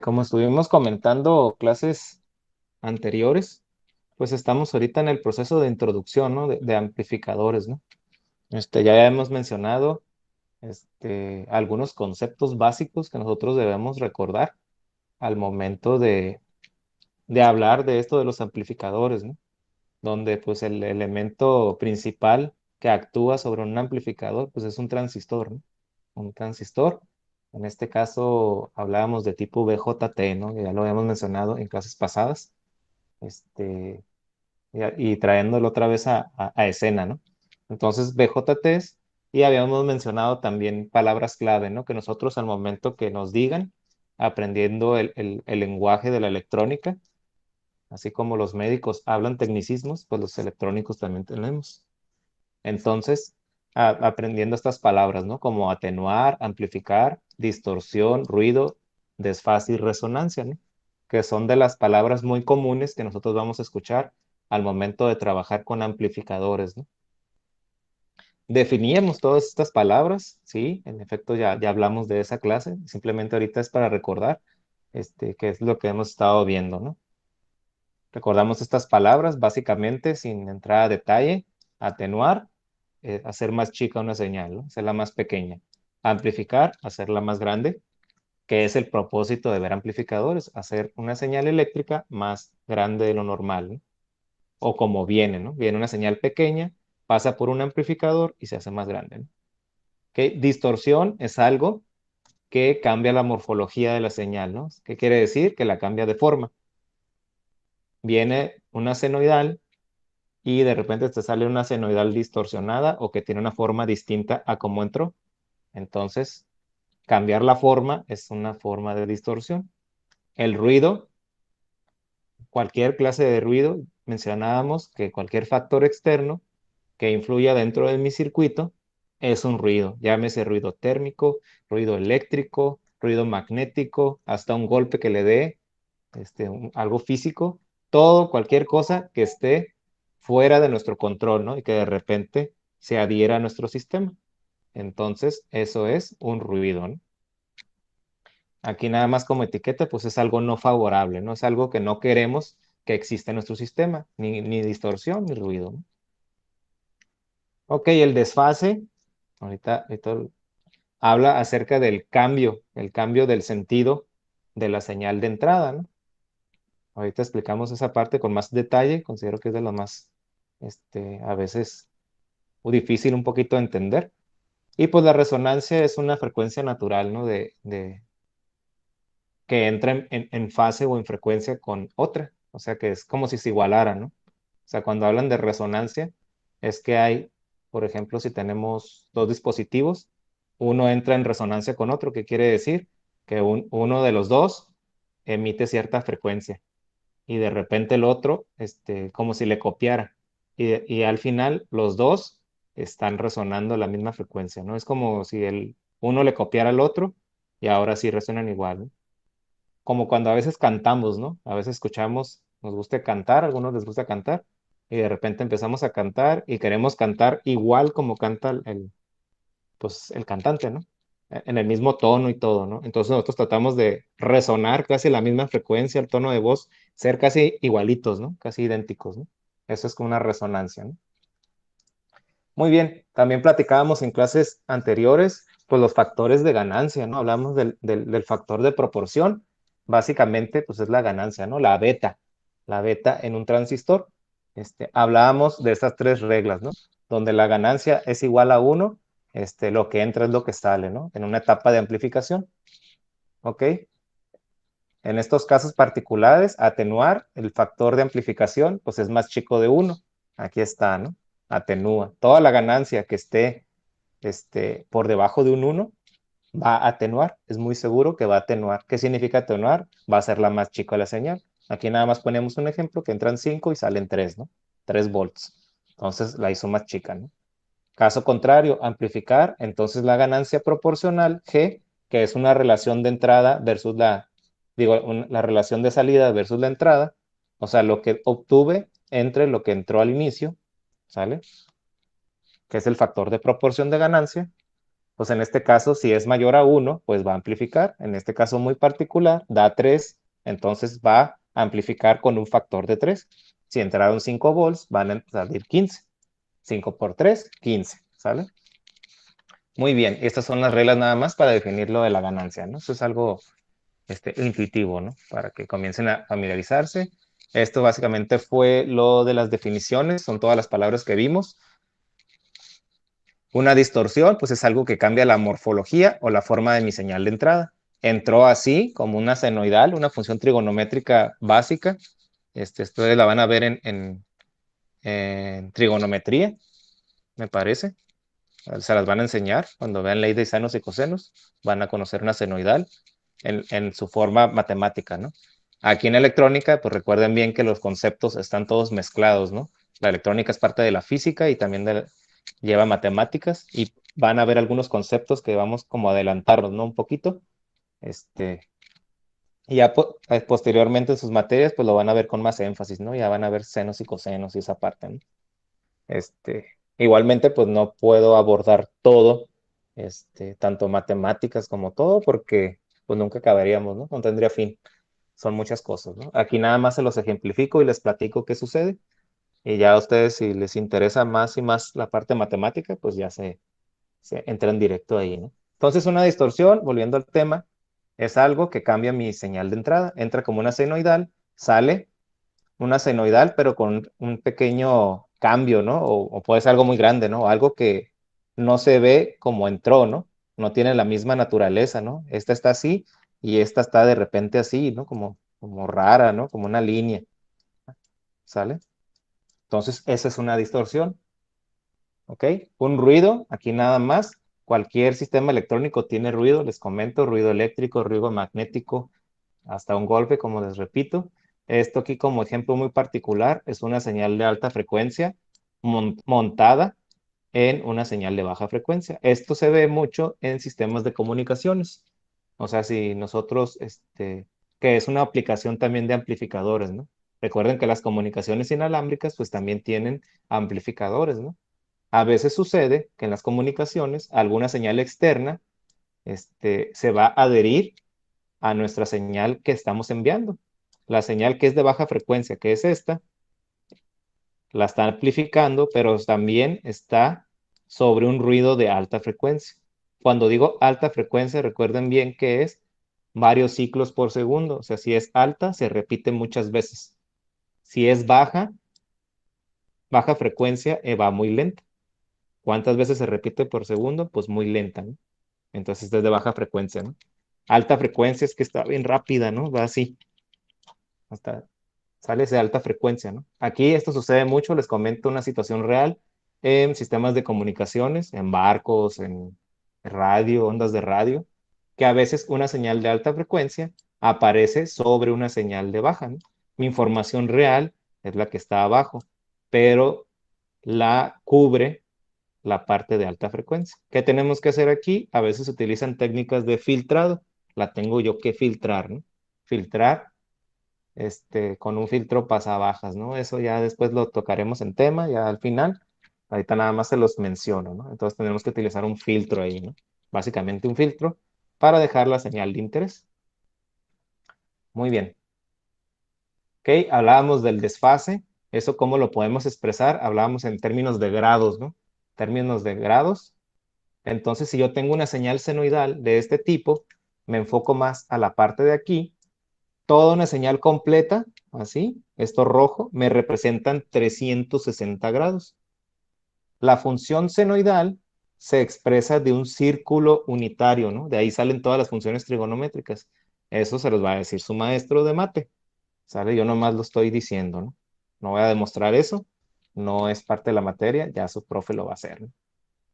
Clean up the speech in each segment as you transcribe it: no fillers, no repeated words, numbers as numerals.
Como estuvimos comentando clases anteriores, pues estamos ahorita en el proceso de introducción, ¿no? de amplificadores, ¿no? Ya hemos mencionado algunos conceptos básicos que nosotros debemos recordar al momento de hablar de esto de los amplificadores, ¿no? Donde pues el elemento principal que actúa sobre un amplificador pues es un transistor, ¿no? Un transistor. En este caso hablábamos de tipo BJT, ¿no? Ya lo habíamos mencionado en clases pasadas, este, y trayéndolo otra vez a escena, ¿no? Entonces, BJTs, y habíamos mencionado también palabras clave, ¿no? Que nosotros al momento que nos digan, aprendiendo el lenguaje de la electrónica, así como los médicos hablan tecnicismos, pues los electrónicos también tenemos. Entonces, aprendiendo estas palabras, ¿no? Como atenuar, amplificar, distorsión, ruido, desfase y resonancia, ¿no? Que son de las palabras muy comunes que nosotros vamos a escuchar al momento de trabajar con amplificadores, ¿no? Definíamos todas estas palabras, sí, en efecto ya hablamos de esa clase, simplemente ahorita es para recordar qué es lo que hemos estado viendo, ¿no? Recordamos estas palabras básicamente sin entrar a detalle: atenuar, hacer más chica una señal, ¿no? Hacerla más pequeña. Amplificar, hacerla más grande, que es el propósito de ver amplificadores, hacer una señal eléctrica más grande de lo normal, ¿no? O como viene, ¿no? Viene una señal pequeña, pasa por un amplificador y se hace más grande, ¿no? ¿Ok? Distorsión es algo que cambia la morfología de la señal, ¿no? ¿Qué quiere decir? Que la cambia de forma. Viene una senoidal y de repente te sale una senoidal distorsionada o que tiene una forma distinta a cómo entró. Entonces, cambiar la forma es una forma de distorsión. El ruido, cualquier clase de ruido, mencionábamos que cualquier factor externo que influya dentro de mi circuito es un ruido. Llámese ruido térmico, ruido eléctrico, ruido magnético, hasta un golpe que le dé, algo físico, todo, cualquier cosa que esté fuera de nuestro control, ¿no? Y que de repente se adhiera a nuestro sistema. Entonces, eso es un ruido, ¿no? Aquí nada más como etiqueta, pues es algo no favorable, ¿no? Es algo que no queremos que exista en nuestro sistema, ni distorsión ni ruido, ¿no? Ok, el desfase, ahorita habla acerca del cambio, el cambio del sentido de la señal de entrada, ¿no? Ahorita explicamos esa parte con más detalle, considero que es de lo más, a veces, difícil un poquito de entender. Y pues la resonancia es una frecuencia natural, ¿no? Que entra en fase o en frecuencia con otra, o sea que es como si se igualaran, ¿no? O sea, cuando hablan de resonancia, es que hay, por ejemplo, si tenemos dos dispositivos, uno entra en resonancia con otro, que quiere decir que uno de los dos emite cierta frecuencia y de repente el otro, como si le copiara. Y al final los dos están resonando la misma frecuencia, ¿no? Es como si uno le copiara al otro y ahora sí resuenan igual, ¿no? Como cuando a veces cantamos, ¿no? A veces escuchamos, nos gusta cantar, a algunos les gusta cantar, y de repente empezamos a cantar y queremos cantar igual como canta pues, el cantante, ¿no? En el mismo tono y todo, ¿no? Entonces nosotros tratamos de resonar casi la misma frecuencia, el tono de voz, ser casi igualitos, ¿no? Casi idénticos, ¿no? Eso es como una resonancia, ¿no? Muy bien, también platicábamos en clases anteriores, pues los factores de ganancia, ¿no? Hablamos del factor de proporción, básicamente, pues es la ganancia, ¿no? La beta en un transistor. Hablábamos de estas tres reglas, ¿no? Donde la ganancia es igual a 1, lo que entra es lo que sale, ¿no? En una etapa de amplificación, ¿ok? En estos casos particulares, atenuar, el factor de amplificación, pues es más chico de 1. Aquí está, ¿no? Atenúa. Toda la ganancia que esté por debajo de un 1 va a atenuar. Es muy seguro que va a atenuar. ¿Qué significa atenuar? Va a ser la más chica la señal. Aquí nada más ponemos un ejemplo que entran 5 y salen 3, ¿no? 3 volts. Entonces la hizo más chica, ¿no? Caso contrario, amplificar, entonces la ganancia proporcional G, que es una relación de entrada versus la relación de salida versus la entrada, o sea, lo que obtuve entre lo que entró al inicio, ¿sale? Que es el factor de proporción de ganancia, Pues en este caso, si es mayor a 1, pues va a amplificar. En este caso muy particular, da 3, entonces va a amplificar con un factor de 3. Si entraron 5 volts, van a salir 15. 5 por 3, 15, ¿sale? Muy bien, estas son las reglas nada más para definir lo de la ganancia, ¿no? Eso es algo intuitivo, ¿no? Para que comiencen a familiarizarse. Esto básicamente fue lo de las definiciones, son todas las palabras que vimos. Una distorsión, pues es algo que cambia la morfología o la forma de mi señal de entrada. Entró así, como una senoidal, una función trigonométrica básica. Esto la van a ver en trigonometría, me parece. Se las van a enseñar cuando vean ley de senos y cosenos. Van a conocer una senoidal en su forma matemática, ¿no? Aquí en electrónica, pues recuerden bien que los conceptos están todos mezclados, ¿no? La electrónica es parte de la física y también lleva matemáticas y van a ver algunos conceptos que vamos como a adelantarnos, ¿no? Un poquito. Y ya posteriormente en sus materias, pues lo van a ver con más énfasis, ¿no? Ya van a ver senos y cosenos y esa parte, ¿no? Igualmente, pues no puedo abordar todo, tanto matemáticas como todo, porque pues nunca acabaríamos, ¿no? No tendría fin. Son muchas cosas, ¿no? Aquí nada más se los ejemplifico y les platico qué sucede. Y ya a ustedes, si les interesa más y más la parte matemática, pues ya se entran directo ahí, ¿no? Entonces, una distorsión, volviendo al tema, es algo que cambia mi señal de entrada. Entra como una senoidal, sale una senoidal, pero con un pequeño cambio, ¿no? O puede ser algo muy grande, ¿no? Algo que no se ve como entró, ¿no? No tiene la misma naturaleza, ¿no? Esta está así y esta está de repente así, ¿no? Como rara, ¿no? Como una línea, ¿sale? Entonces, esa es una distorsión, ¿ok? Un ruido, aquí nada más. Cualquier sistema electrónico tiene ruido, les comento, ruido eléctrico, ruido magnético, hasta un golpe, como les repito. Esto aquí como ejemplo muy particular es una señal de alta frecuencia montada en una señal de baja frecuencia. Esto se ve mucho en sistemas de comunicaciones. O sea, si nosotros, que es una aplicación también de amplificadores, ¿no? Recuerden que las comunicaciones inalámbricas pues también tienen amplificadores, ¿no? A veces sucede que en las comunicaciones alguna señal externa se va a adherir a nuestra señal que estamos enviando. La señal que es de baja frecuencia, que es esta, la está amplificando, pero también está sobre un ruido de alta frecuencia. Cuando digo alta frecuencia, recuerden bien que es varios ciclos por segundo. O sea, si es alta, se repite muchas veces. Si es baja frecuencia, va muy lenta. ¿Cuántas veces se repite por segundo? Pues muy lenta, ¿no? Entonces, esta es de baja frecuencia, ¿no? Alta frecuencia es que está bien rápida, ¿no? Va así, hasta sales de alta frecuencia, ¿no? Aquí esto sucede mucho, les comento una situación real en sistemas de comunicaciones, en barcos, en radio, ondas de radio, que a veces una señal de alta frecuencia aparece sobre una señal de baja, ¿no? Mi información real es la que está abajo, pero la cubre la parte de alta frecuencia. ¿Qué tenemos que hacer aquí? A veces se utilizan técnicas de filtrado. La tengo yo que filtrar, ¿no? Filtrar con un filtro pasabajas, ¿no? Eso ya después lo tocaremos en tema, ya al final. Ahorita nada más se los menciono, ¿no? Entonces tenemos que utilizar un filtro ahí, ¿no? Básicamente un filtro para dejar la señal de interés. Muy bien. Ok, hablábamos del desfase. ¿Eso cómo lo podemos expresar? Hablábamos en términos de grados, ¿no? Términos de grados. Entonces, si yo tengo una señal senoidal de este tipo, me enfoco más a la parte de aquí. Toda una señal completa, así, esto rojo, me representan 360 grados. La función senoidal se expresa de un círculo unitario, ¿no? De ahí salen todas las funciones trigonométricas. Eso se los va a decir su maestro de mate, ¿sale? Yo nomás lo estoy diciendo, ¿no? No voy a demostrar eso, no es parte de la materia, ya su profe lo va a hacer, ¿no?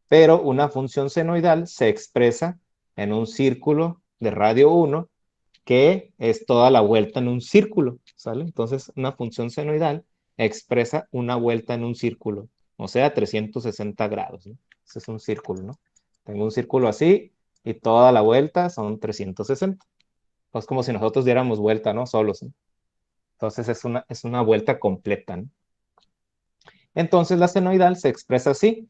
Pero una función senoidal se expresa en un círculo de radio 1 que es toda la vuelta en un círculo, ¿sale? Entonces, una función senoidal expresa una vuelta en un círculo, o sea, 360 grados, ¿no? Ese es un círculo, ¿no? Tengo un círculo así y toda la vuelta son 360. Es como si nosotros diéramos vuelta, ¿no? Solos, ¿no? Entonces, es una vuelta completa, ¿no? Entonces, la senoidal se expresa así.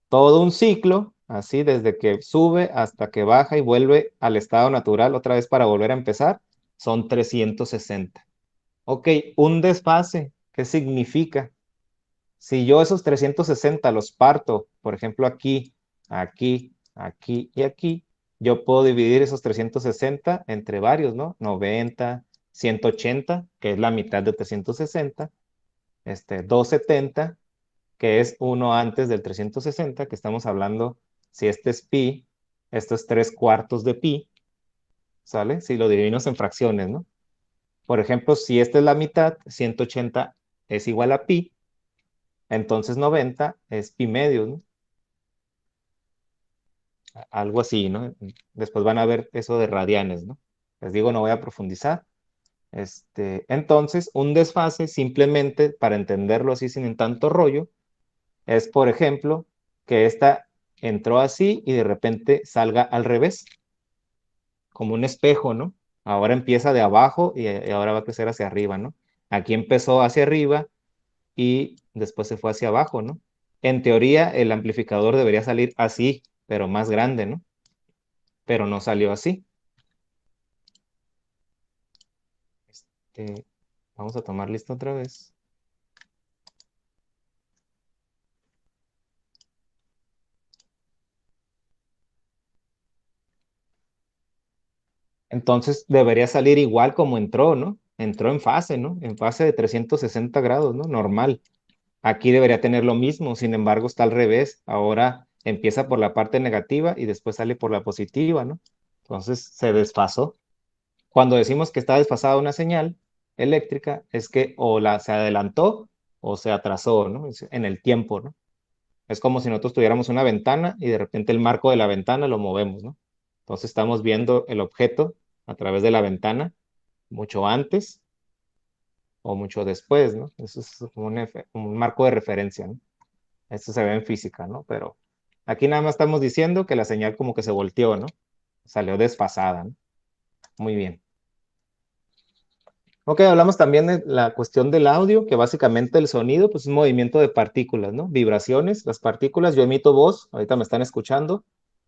Todo un ciclo, así desde que sube hasta que baja y vuelve al estado natural otra vez para volver a empezar, son 360. Ok, un desfase, ¿qué significa? Si yo esos 360 los parto, por ejemplo, aquí, aquí, aquí y aquí, yo puedo dividir esos 360 entre varios, ¿no? 90, 180, que es la mitad de 360, 270, que es uno antes del 360, que estamos hablando, si este es pi, esto es 3/4 de pi, ¿sale? Si lo dividimos en fracciones, ¿no? Por ejemplo, si esta es la mitad, 180 es igual a pi, entonces 90 es pi medios, ¿no? Algo así, ¿no? Después van a ver eso de radianes, ¿no? Les digo, no voy a profundizar. Entonces, un desfase, simplemente para entenderlo así sin tanto rollo, es, por ejemplo, que esta entró así y de repente salga al revés, como un espejo, ¿no? Ahora empieza de abajo y ahora va a crecer hacia arriba, ¿no? Aquí empezó hacia arriba y después se fue hacia abajo, ¿no? En teoría, el amplificador debería salir así, pero más grande, ¿no? Pero no salió así. Vamos a tomar lista otra vez. Entonces debería salir igual como entró, ¿no? Entró en fase, ¿no? En fase de 360 grados, ¿no? Normal. Aquí debería tener lo mismo, sin embargo está al revés. Ahora empieza por la parte negativa y después sale por la positiva, ¿no? Entonces se desfasó. Cuando decimos que está desfasada una señal eléctrica, es que o se adelantó o se atrasó, ¿no? En el tiempo, ¿no? Es como si nosotros tuviéramos una ventana y de repente el marco de la ventana lo movemos, ¿no? Entonces estamos viendo el objeto a través de la ventana mucho antes o mucho después, ¿no? Eso es como un marco de referencia, ¿no? Esto se ve en física, ¿no? Pero aquí nada más estamos diciendo que la señal como que se volteó, ¿no? Salió desfasada, ¿no? Muy bien. Ok, hablamos también de la cuestión del audio, que básicamente el sonido, pues es un movimiento de partículas, ¿no? Vibraciones, las partículas, yo emito voz, ahorita me están escuchando.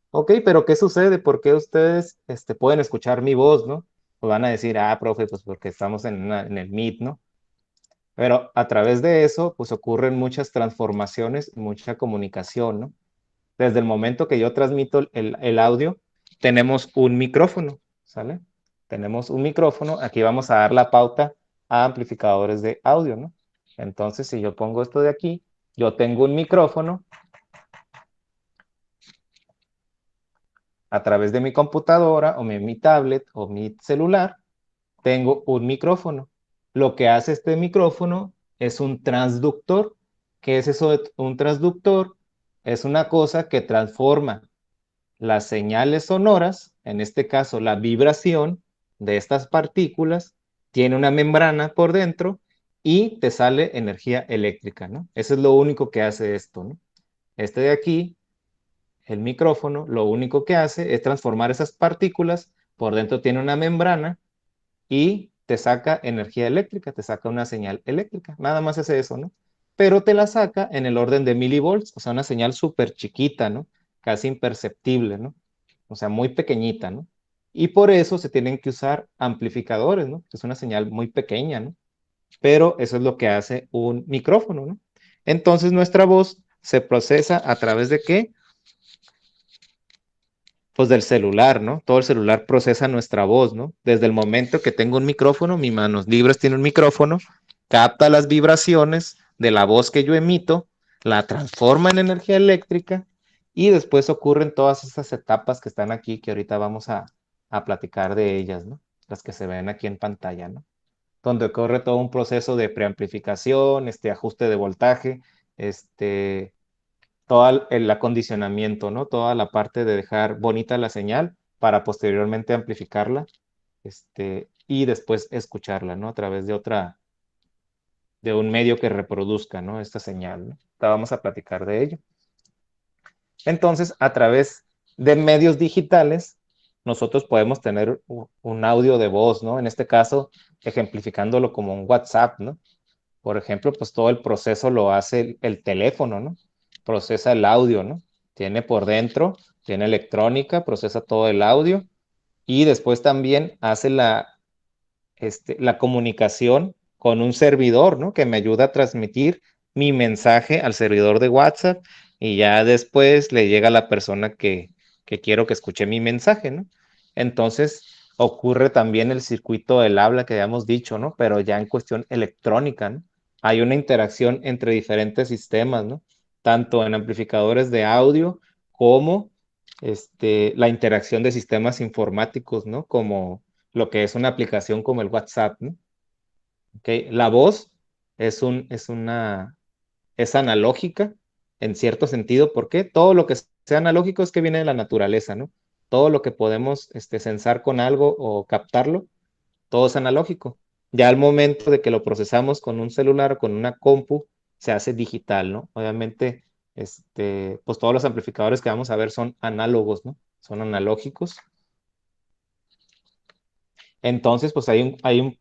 Ok, pero ¿qué sucede? ¿Por qué ustedes pueden escuchar mi voz, ¿no? O van a decir, ah, profe, pues porque estamos en el Meet, ¿no? Pero a través de eso, pues ocurren muchas transformaciones, mucha comunicación, ¿no? Desde el momento que yo transmito el audio, tenemos un micrófono, ¿sale? Tenemos un micrófono, aquí vamos a dar la pauta a amplificadores de audio, ¿no? Entonces, si yo pongo esto de aquí, yo tengo un micrófono a través de mi computadora o mi tablet o mi celular, tengo un micrófono. Lo que hace este micrófono es un transductor. ¿Qué es eso de un transductor? Es una cosa que transforma las señales sonoras, en este caso la vibración de estas partículas, tiene una membrana por dentro y te sale energía eléctrica, ¿no? Eso es lo único que hace esto, ¿no? Este de aquí, el micrófono, lo único que hace es transformar esas partículas, por dentro tiene una membrana y te saca energía eléctrica, te saca una señal eléctrica, nada más hace eso, ¿no? Pero te la saca en el orden de milivolts, o sea, una señal súper chiquita, ¿no? Casi imperceptible, ¿no? O sea, muy pequeñita, ¿no? Y por eso se tienen que usar amplificadores, ¿no? Es una señal muy pequeña, ¿no? Pero eso es lo que hace un micrófono, ¿no? Entonces nuestra voz se procesa a través de ¿qué? Pues del celular, ¿no? Todo el celular procesa nuestra voz, ¿no? Desde el momento que tengo un micrófono, mi manos libres tiene un micrófono, capta las vibraciones de la voz que yo emito, la transforma en energía eléctrica y después ocurren todas estas etapas que están aquí, que ahorita vamos a platicar de ellas, ¿no? Las que se ven aquí en pantalla, ¿no? Donde ocurre todo un proceso de preamplificación, ajuste de voltaje, todo el acondicionamiento, ¿no? Toda la parte de dejar bonita la señal para posteriormente amplificarla, y después escucharla, ¿no? A través de un medio que reproduzca, ¿no? Esta señal, ¿no? Vamos a platicar de ello. Entonces, a través de medios digitales, nosotros podemos tener un audio de voz, ¿no? En este caso, ejemplificándolo como un WhatsApp, ¿no? Por ejemplo, pues todo el proceso lo hace el teléfono, ¿no? Procesa el audio, ¿no? Tiene por dentro, tiene electrónica, procesa todo el audio y después también hace la comunicación con un servidor, ¿no? Que me ayuda a transmitir mi mensaje al servidor de WhatsApp y ya después le llega a la persona que quiero que escuche mi mensaje, ¿no? Entonces ocurre también el circuito del habla que habíamos dicho, ¿no? Pero ya en cuestión electrónica, ¿no? Hay una interacción entre diferentes sistemas, ¿no? Tanto en amplificadores de audio como la interacción de sistemas informáticos, ¿no? Como lo que es una aplicación como el WhatsApp, ¿no? ¿Okay? La voz es analógica en cierto sentido, porque todo lo que sea analógico es que viene de la naturaleza, ¿no? Todo lo que podemos sensar con algo o captarlo, todo es analógico. Ya al momento de que lo procesamos con un celular o con una compu, se hace digital, ¿no? Obviamente, pues todos los amplificadores que vamos a ver son análogos, ¿no? Son analógicos. Entonces, pues hay un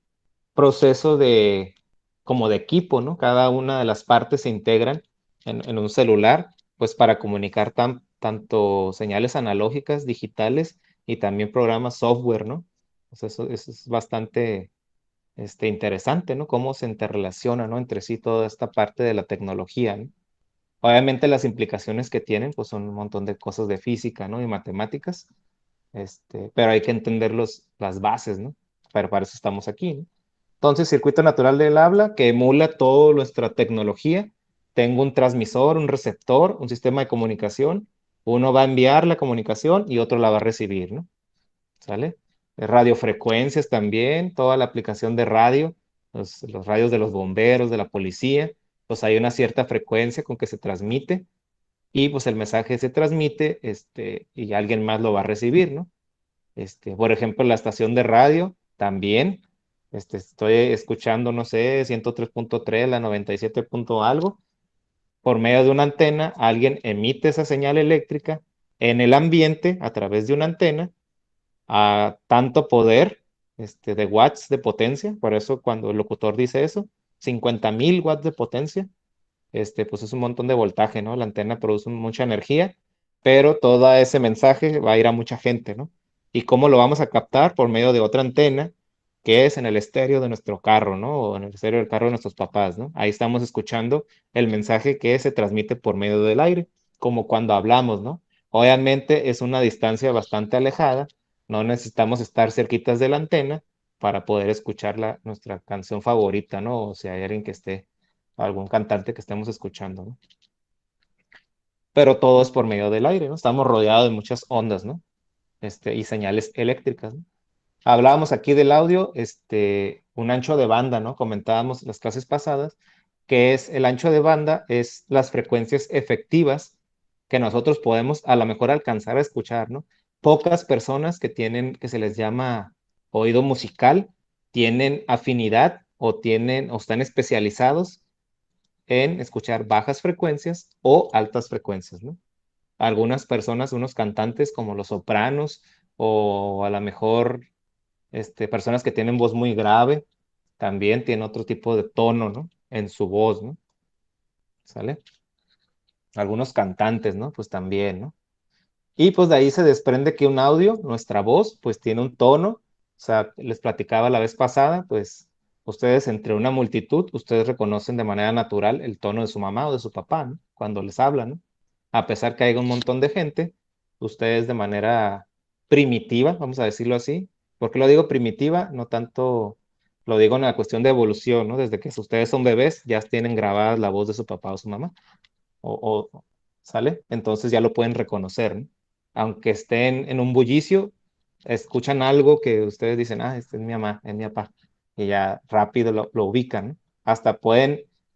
proceso como de equipo, ¿no? Cada una de las partes se integran en un celular, pues para comunicar tanto señales analógicas, digitales y también programas software, ¿no? Pues eso es bastante interesante, ¿no? Cómo se interrelaciona, ¿no? Entre sí toda esta parte de la tecnología, ¿no? Obviamente las implicaciones que tienen, pues son un montón de cosas de física, ¿no? Y matemáticas, pero hay que entender las bases, ¿no? Pero para eso estamos aquí, ¿no? Entonces, circuito natural del habla que emula toda nuestra tecnología. Tengo un transmisor, un receptor, un sistema de comunicación. Uno va a enviar la comunicación y otro la va a recibir, ¿no? ¿Sale? Radiofrecuencias también, toda la aplicación de radio, los radios de los bomberos, de la policía, pues hay una cierta frecuencia con que se transmite y pues el mensaje se transmite, y alguien más lo va a recibir, ¿no? Por ejemplo, la estación de radio también, estoy escuchando, no sé, 103.3, la 97 punto algo, por medio de una antena, alguien emite esa señal eléctrica en el ambiente a través de una antena a tanto poder, de watts de potencia, por eso cuando el locutor dice eso, 50,000 watts de potencia, pues es un montón de voltaje, ¿no? La antena produce mucha energía, pero todo ese mensaje va a ir a mucha gente, ¿no? ¿Y cómo lo vamos a captar? Por medio de otra antena, que es en el estéreo de nuestro carro, ¿no? O en el estéreo del carro de nuestros papás, ¿no? Ahí estamos escuchando el mensaje que se transmite por medio del aire, como cuando hablamos, ¿no? Obviamente es una distancia bastante alejada, no necesitamos estar cerquitas de la antena para poder escuchar nuestra canción favorita, ¿no? O si hay alguien que esté algún cantante que estemos escuchando, ¿no? Pero todo es por medio del aire, ¿no? Estamos rodeados de muchas ondas, ¿no? Y señales eléctricas, ¿no? Hablábamos aquí del audio, un ancho de banda, ¿no? Comentábamos las clases pasadas, que es el ancho de banda, es las frecuencias efectivas que nosotros podemos a lo mejor alcanzar a escuchar, ¿no? Pocas personas que se les llama oído musical, tienen afinidad o están especializados en escuchar bajas frecuencias o altas frecuencias, ¿no? Algunas personas, unos cantantes como los sopranos o a lo mejor personas que tienen voz muy grave, también tienen otro tipo de tono, ¿no? En su voz, ¿no? ¿Sale? Algunos cantantes, ¿no? Pues también, ¿no? Y pues de ahí se desprende que un audio, nuestra voz, pues tiene un tono. O sea, les platicaba la vez pasada, pues ustedes entre una multitud, ustedes reconocen de manera natural el tono de su mamá o de su papá, ¿no? Cuando les hablan, ¿no? A pesar que haya un montón de gente, ustedes de manera primitiva, vamos a decirlo así. ¿Por qué lo digo primitiva? No tanto lo digo en la cuestión de evolución, ¿no? Desde que ustedes son bebés, ya tienen grabada la voz de su papá o su mamá ¿sale? Entonces ya lo pueden reconocer, ¿no? Aunque estén en un bullicio, escuchan algo que ustedes dicen, ah, este es mi mamá, es mi papá, y ya rápido lo ubican, ¿no? Hasta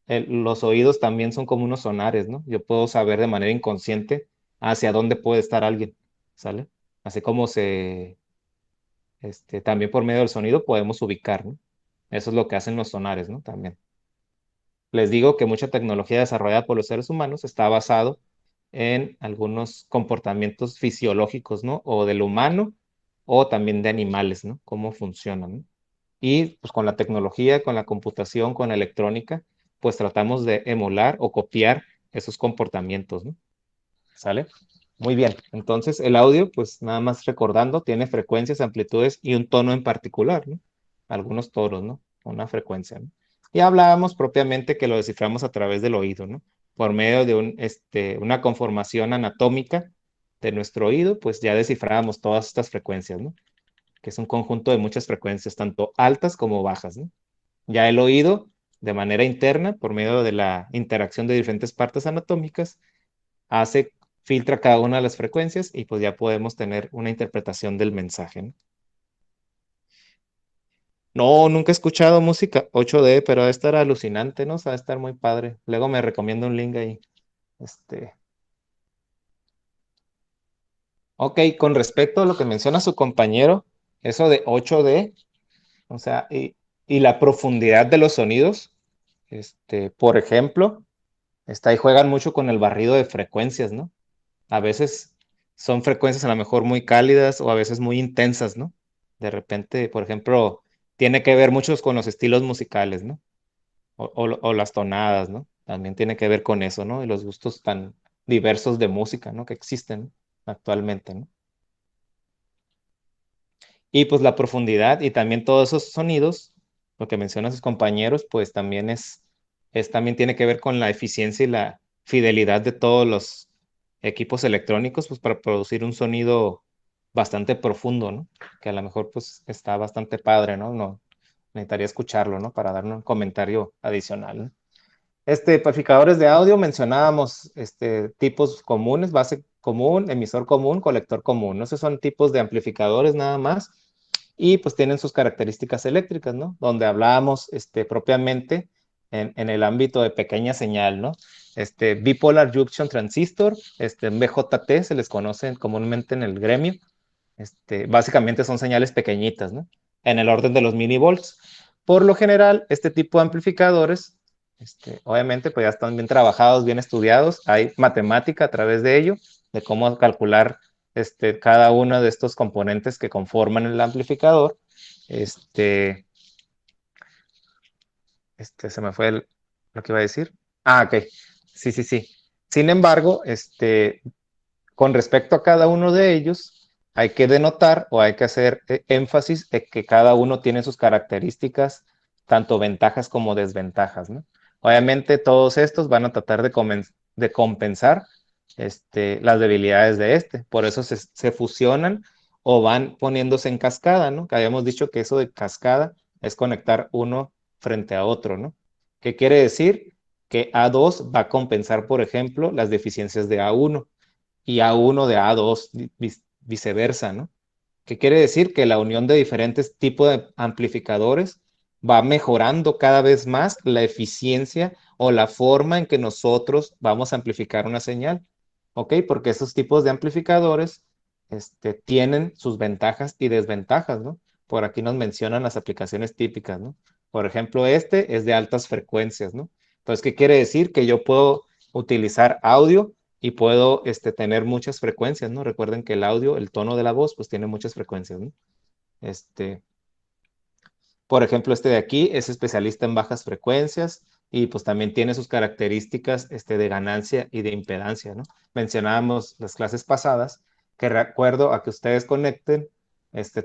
los oídos también son como unos sonares, ¿no? Yo puedo saber de manera inconsciente hacia dónde puede estar alguien, ¿sale? Así como también por medio del sonido podemos ubicar, ¿no? Eso es lo que hacen los sonares, ¿no? También. Les digo que mucha tecnología desarrollada por los seres humanos está basado en algunos comportamientos fisiológicos, ¿no? O del humano o también de animales, ¿no? Cómo funcionan, ¿no? Y pues con la tecnología, con la computación, con la electrónica, pues tratamos de emular o copiar esos comportamientos, ¿no? ¿Sale? Muy bien, entonces el audio, pues nada más recordando, tiene frecuencias, amplitudes y un tono en particular, ¿no? Algunos tonos, ¿no? Una frecuencia, ¿no? Y hablábamos propiamente que lo desciframos a través del oído, ¿no? Por medio de una conformación anatómica de nuestro oído, pues ya descifrábamos todas estas frecuencias, ¿no? Que es un conjunto de muchas frecuencias, tanto altas como bajas, ¿no? Ya el oído, de manera interna, por medio de la interacción de diferentes partes anatómicas, hace, filtra cada una de las frecuencias y pues ya podemos tener una interpretación del mensaje, ¿no? No, nunca he escuchado música 8D, pero va a estar alucinante, ¿no? O sea, va a estar muy padre. Luego me recomiendo un link ahí. Este, ok, con respecto a lo que menciona su compañero, eso de 8D, o sea, y la profundidad de los sonidos, por ejemplo, ahí juegan mucho con el barrido de frecuencias, ¿no? A veces son frecuencias a lo mejor muy cálidas o a veces muy intensas, ¿no? De repente, por ejemplo, tiene que ver mucho con los estilos musicales, ¿no? O las tonadas, ¿no? También tiene que ver con eso, ¿no? Y los gustos tan diversos de música, ¿no? Que existen actualmente, ¿no? Y pues la profundidad y también todos esos sonidos, lo que mencionan sus compañeros, pues también también tiene que ver con la eficiencia y la fidelidad de todos los equipos electrónicos, pues para producir un sonido bastante profundo, ¿no? Que a lo mejor pues está bastante padre, ¿no? No, necesitaría escucharlo, ¿no? Para dar un comentario adicional, ¿no? Amplificadores de audio, mencionábamos tipos comunes, base común, emisor común, colector común, ¿no? Esos son tipos de amplificadores nada más y pues tienen sus características eléctricas, ¿no? Donde hablábamos propiamente en el ámbito de pequeña señal, ¿no? Bipolar Junction Transistor, BJT, se les conoce comúnmente en el gremio. Básicamente son señales pequeñitas, ¿no? En el orden de los milivolts. Por lo general, este tipo de amplificadores, obviamente, pues ya están bien trabajados, bien estudiados. Hay matemática a través de ello, de cómo calcular cada uno de estos componentes que conforman el amplificador. Se me fue lo que iba a decir. Ah, ok. Sí, sí, sí. Sin embargo, con respecto a cada uno de ellos, hay que denotar o hay que hacer énfasis en que cada uno tiene sus características, tanto ventajas como desventajas, ¿no? Obviamente todos estos van a tratar de compensar las debilidades de por eso se fusionan o van poniéndose en cascada, ¿no? Que habíamos dicho que eso de cascada es conectar uno frente a otro, ¿no? ¿Qué quiere decir? Que A2 va a compensar, por ejemplo, las deficiencias de A1 y A1 de A2, viceversa, ¿no? ¿Qué quiere decir? Que la unión de diferentes tipos de amplificadores va mejorando cada vez más la eficiencia o la forma en que nosotros vamos a amplificar una señal, ¿ok? Porque esos tipos de amplificadores tienen sus ventajas y desventajas, ¿no? Por aquí nos mencionan las aplicaciones típicas, ¿no? Por ejemplo, es de altas frecuencias, ¿no? Entonces, ¿qué quiere decir? Que yo puedo utilizar audio y puedo tener muchas frecuencias, ¿no? Recuerden que el audio, el tono de la voz, pues tiene muchas frecuencias, ¿no? Este, por ejemplo, este de aquí es especialista en bajas frecuencias y pues también tiene sus características de ganancia y de impedancia, ¿no? Mencionábamos las clases pasadas que recuerdo a que ustedes conecten,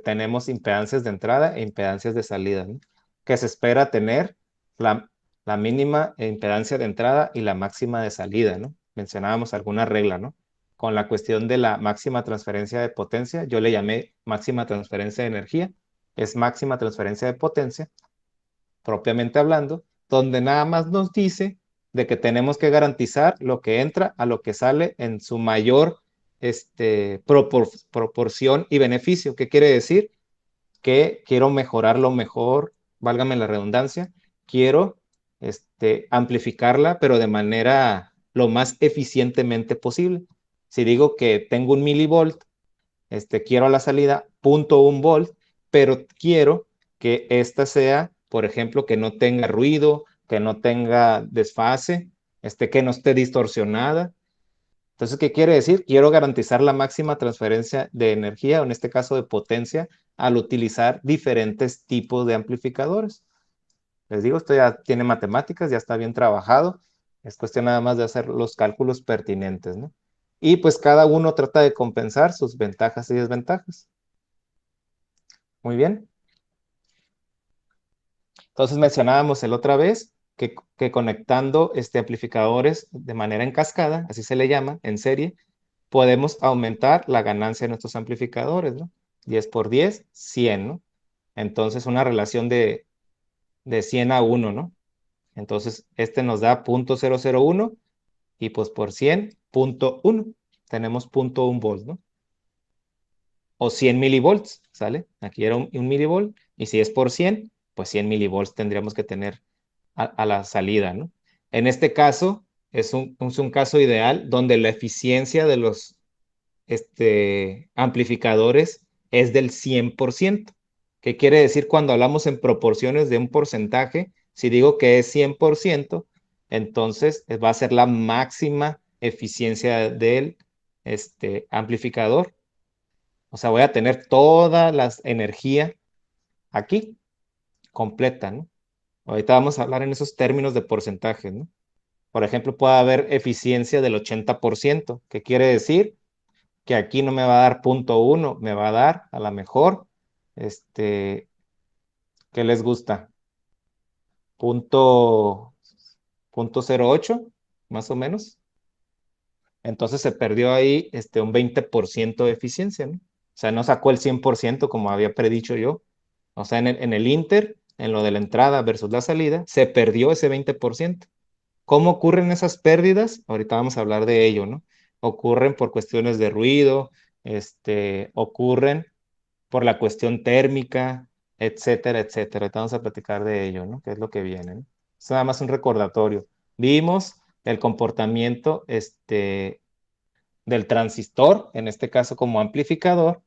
tenemos impedancias de entrada e impedancias de salida, ¿no? Que se espera tener la, la mínima impedancia de entrada y la máxima de salida, ¿no? Mencionábamos alguna regla, ¿no? Con la cuestión de la máxima transferencia de potencia, yo le llamé máxima transferencia de energía, es máxima transferencia de potencia, propiamente hablando, donde nada más nos dice de que tenemos que garantizar lo que entra a lo que sale en su mayor proporción y beneficio. ¿Qué quiere decir? Que quiero mejorar lo mejor, válgame la redundancia, quiero amplificarla, pero de manera lo más eficientemente posible. Si digo que tengo un milivolt, quiero a la salida 0.1 volt, pero quiero que esta sea, por ejemplo, que no tenga ruido, que no tenga desfase, que no esté distorsionada. Entonces, ¿qué quiere decir? Quiero garantizar la máxima transferencia de energía, o en este caso de potencia, al utilizar diferentes tipos de amplificadores. Les digo, esto ya tiene matemáticas, ya está bien trabajado. Es cuestión nada más de hacer los cálculos pertinentes, ¿no? Y pues cada uno trata de compensar sus ventajas y desventajas. Muy bien. Entonces mencionábamos el otra vez que conectando amplificadores de manera en cascada, así se le llama, en serie, podemos aumentar la ganancia de nuestros amplificadores, ¿no? 10 por 10, 100, ¿no? Entonces una relación de 100 a 1, ¿no? Entonces nos da 0.001 y pues por 100, 0.1. Tenemos 0.1 volts, ¿no? O 100 milivolts, ¿sale? Aquí era un milivolt y si es por 100, pues 100 milivolts tendríamos que tener a la salida, ¿no? En este caso, es un caso ideal donde la eficiencia de los amplificadores es del 100%. ¿Qué quiere decir cuando hablamos en proporciones de un porcentaje? Si digo que es 100%, entonces va a ser la máxima eficiencia del amplificador. O sea, voy a tener toda la energía aquí, completa, ¿no? Ahorita vamos a hablar en esos términos de porcentaje, ¿no? Por ejemplo, puede haber eficiencia del 80%. ¿Qué quiere decir? Que aquí no me va a dar 0.1, me va a dar a lo mejor, ¿qué les gusta? Punto, 0.08, más o menos. Entonces se perdió ahí un 20% de eficiencia, ¿no? O sea, no sacó el 100% como había predicho yo. O sea, en el Inter, en lo de la entrada versus la salida, se perdió ese 20%. ¿Cómo ocurren esas pérdidas? Ahorita vamos a hablar de ello, ¿no? Ocurren por cuestiones de ruido, ocurren por la cuestión térmica, etcétera, etcétera. Ahorita vamos a platicar de ello, ¿no? ¿Qué es lo que viene, ¿no? Es nada más un recordatorio. Vimos el comportamiento, del transistor, en este caso como amplificador,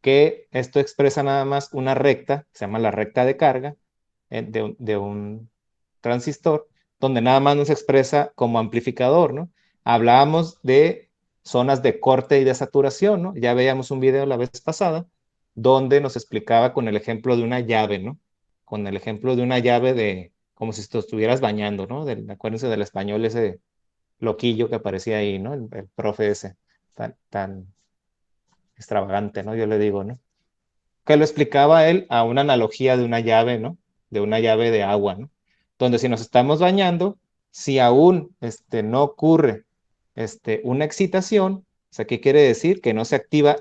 que esto expresa nada más una recta, se llama la recta de carga de un transistor, donde nada más nos expresa como amplificador, ¿no? Hablábamos de zonas de corte y de saturación, ¿no? Ya veíamos un video la vez pasada donde nos explicaba con el ejemplo de una llave, ¿no? Con el ejemplo de una llave de, como si te estuvieras bañando, ¿no? Acuérdense del español ese loquillo que aparecía ahí, ¿no? El profe ese, tan extravagante, ¿no? Yo le digo, ¿no? Que lo explicaba él a una analogía de una llave, ¿no? De una llave de agua, ¿no? Donde si nos estamos bañando, si aún no ocurre una excitación, o sea, ¿qué quiere decir? Que no se activa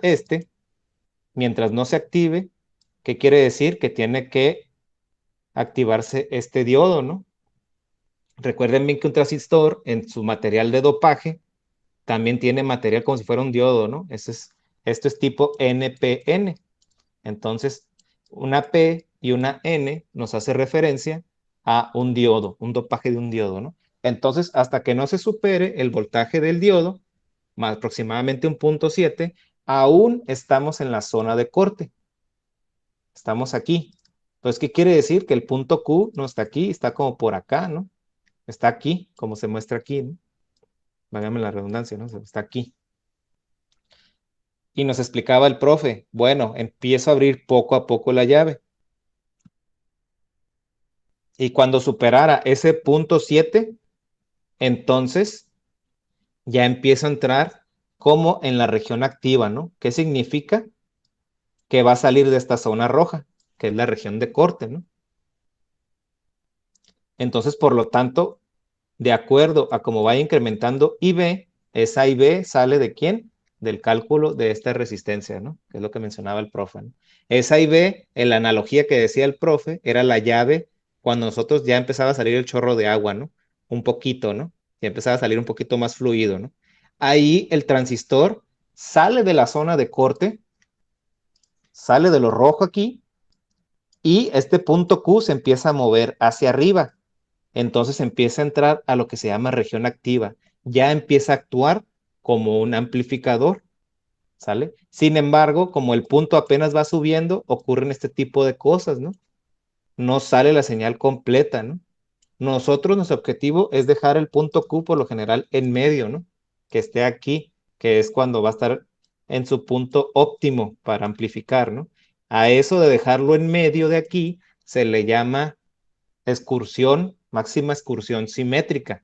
mientras no se active, ¿qué quiere decir? Que tiene que activarse este diodo, ¿no? Recuerden bien que un transistor en su material de dopaje también tiene material como si fuera un diodo, ¿no? Esto es tipo NPN. Entonces, una P y una N nos hace referencia a un diodo, un dopaje de un diodo, ¿no? Entonces, hasta que no se supere el voltaje del diodo, más aproximadamente un 0.7, aún estamos en la zona de corte. Estamos aquí. Entonces, ¿qué quiere decir? Que el punto Q no está aquí, está como por acá, ¿no? Está aquí, como se muestra aquí, ¿no? Vágame la redundancia, ¿no? Está aquí. Y nos explicaba el profe, bueno, empiezo a abrir poco a poco la llave. Y cuando superara ese 0.7, entonces ya empieza a entrar como en la región activa, ¿no? ¿Qué significa? Que va a salir de esta zona roja, que es la región de corte, ¿no? Entonces, por lo tanto, de acuerdo a cómo vaya incrementando IB, esa IB sale de quién? Del cálculo de esta resistencia, ¿no? Que es lo que mencionaba el profe, ¿no? Esa IB, en la analogía que decía el profe, era la llave cuando nosotros ya empezaba a salir el chorro de agua, ¿no? Un poquito, ¿no? Y empezaba a salir un poquito más fluido, ¿no? Ahí el transistor sale de la zona de corte, sale de lo rojo aquí, y este punto Q se empieza a mover hacia arriba. Entonces empieza a entrar a lo que se llama región activa. Ya empieza a actuar como un amplificador, ¿sale? Sin embargo, como el punto apenas va subiendo, ocurren este tipo de cosas, ¿no? No sale la señal completa, ¿no? Nuestro objetivo es dejar el punto Q por lo general en medio, ¿no? Que esté aquí, que es cuando va a estar en su punto óptimo para amplificar, ¿no? A eso de dejarlo en medio de aquí se le llama excursión, máxima excursión simétrica.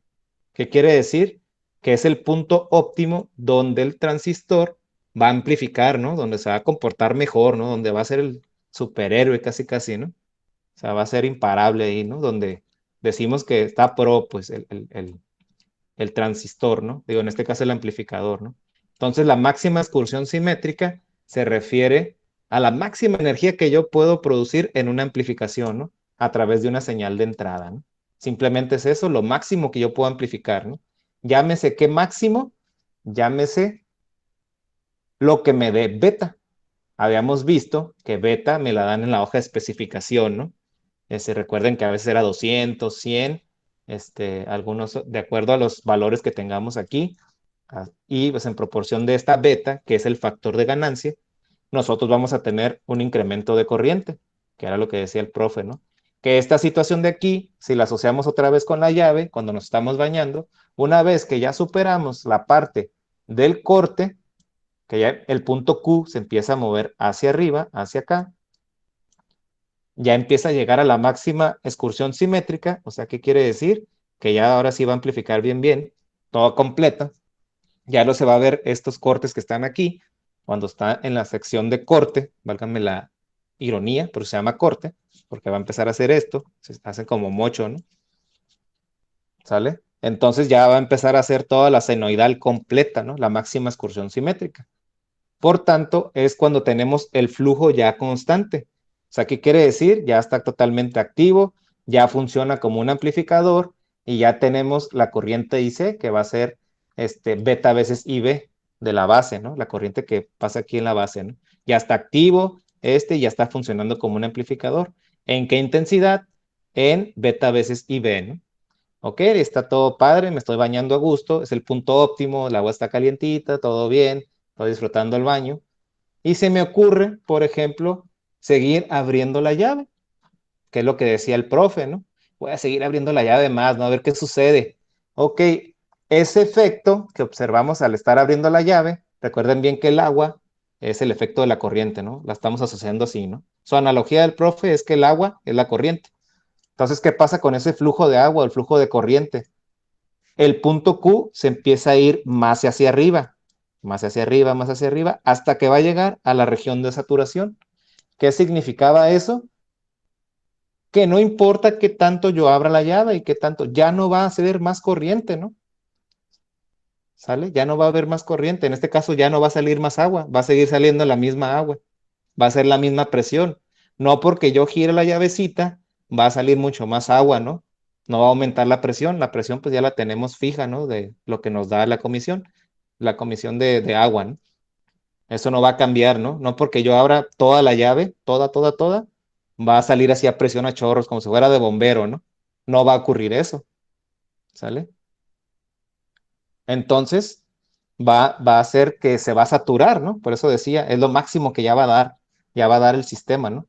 ¿Qué quiere decir? que es el punto óptimo donde el transistor va a amplificar, ¿no? Donde se va a comportar mejor, ¿no? Donde va a ser el superhéroe casi, casi, ¿no? O sea, va a ser imparable ahí, ¿no? Donde decimos que está pro, pues, el transistor, ¿no? Digo, en este caso el amplificador, ¿no? Entonces, la máxima excursión simétrica se refiere a la máxima energía que yo puedo producir en una amplificación, ¿no? A través de una señal de entrada, ¿no? Simplemente es eso, lo máximo que yo puedo amplificar, ¿no? Llámese qué máximo, llámese lo que me dé beta. Habíamos visto que beta me la dan en la hoja de especificación, ¿no? Recuerden que a veces era 200, 100, algunos de acuerdo a los valores que tengamos aquí, y pues en proporción de esta beta, que es el factor de ganancia, nosotros vamos a tener un incremento de corriente, que era lo que decía el profe, ¿no? Que esta situación de aquí, si la asociamos otra vez con la llave, cuando nos estamos bañando, una vez que ya superamos la parte del corte, que ya el punto Q se empieza a mover hacia arriba, hacia acá, ya empieza a llegar a la máxima excursión simétrica, o sea, ¿qué quiere decir? Que ya ahora sí va a amplificar bien, bien, todo completo. Ya no se va a ver estos cortes que están aquí, cuando está en la sección de corte, válgame la ironía, pero se llama corte, porque va a empezar a hacer esto, se hace como mocho, ¿no? ¿Sale? Entonces ya va a empezar a hacer toda la senoidal completa, ¿no? La máxima excursión simétrica. Por tanto, es cuando tenemos el flujo ya constante. O sea, ¿qué quiere decir? Ya está totalmente activo, ya funciona como un amplificador y ya tenemos la corriente IC que va a ser beta veces IB de la base, ¿no? La corriente que pasa aquí en la base, ¿no? Ya está activo, ya está funcionando como un amplificador. ¿En qué intensidad? En beta veces IB, ¿no? Ok, está todo padre, me estoy bañando a gusto, es el punto óptimo, el agua está calientita, todo bien, estoy disfrutando el baño. Y se me ocurre, por ejemplo, seguir abriendo la llave, que es lo que decía el profe, ¿no? Voy a seguir abriendo la llave más, ¿no? A ver qué sucede. Ok, ese efecto que observamos al estar abriendo la llave, recuerden bien que el agua es el efecto de la corriente, ¿no? La estamos asociando así, ¿no? Su analogía del profe es que el agua es la corriente. Entonces, ¿qué pasa con ese flujo de agua, el flujo de corriente? El punto Q se empieza a ir más hacia arriba, más hacia arriba, más hacia arriba, hasta que va a llegar a la región de saturación. ¿Qué significaba eso? Que no importa qué tanto yo abra la llave y qué tanto, ya no va a ser más corriente, ¿no? ¿Sale? Ya no va a haber más corriente. En este caso ya no va a salir más agua, va a seguir saliendo la misma agua, va a ser la misma presión. No porque yo gire la llavecita, va a salir mucho más agua, ¿no? No va a aumentar la presión pues ya la tenemos fija, ¿no? De lo que nos da la comisión de agua, ¿no? Eso no va a cambiar, ¿no? No porque yo abra toda la llave, toda, va a salir así a presión a chorros, como si fuera de bombero, ¿no? No va a ocurrir eso, ¿sale? Entonces, va a hacer que se va a saturar, ¿no? Por eso decía, es lo máximo que ya va a dar el sistema, ¿no?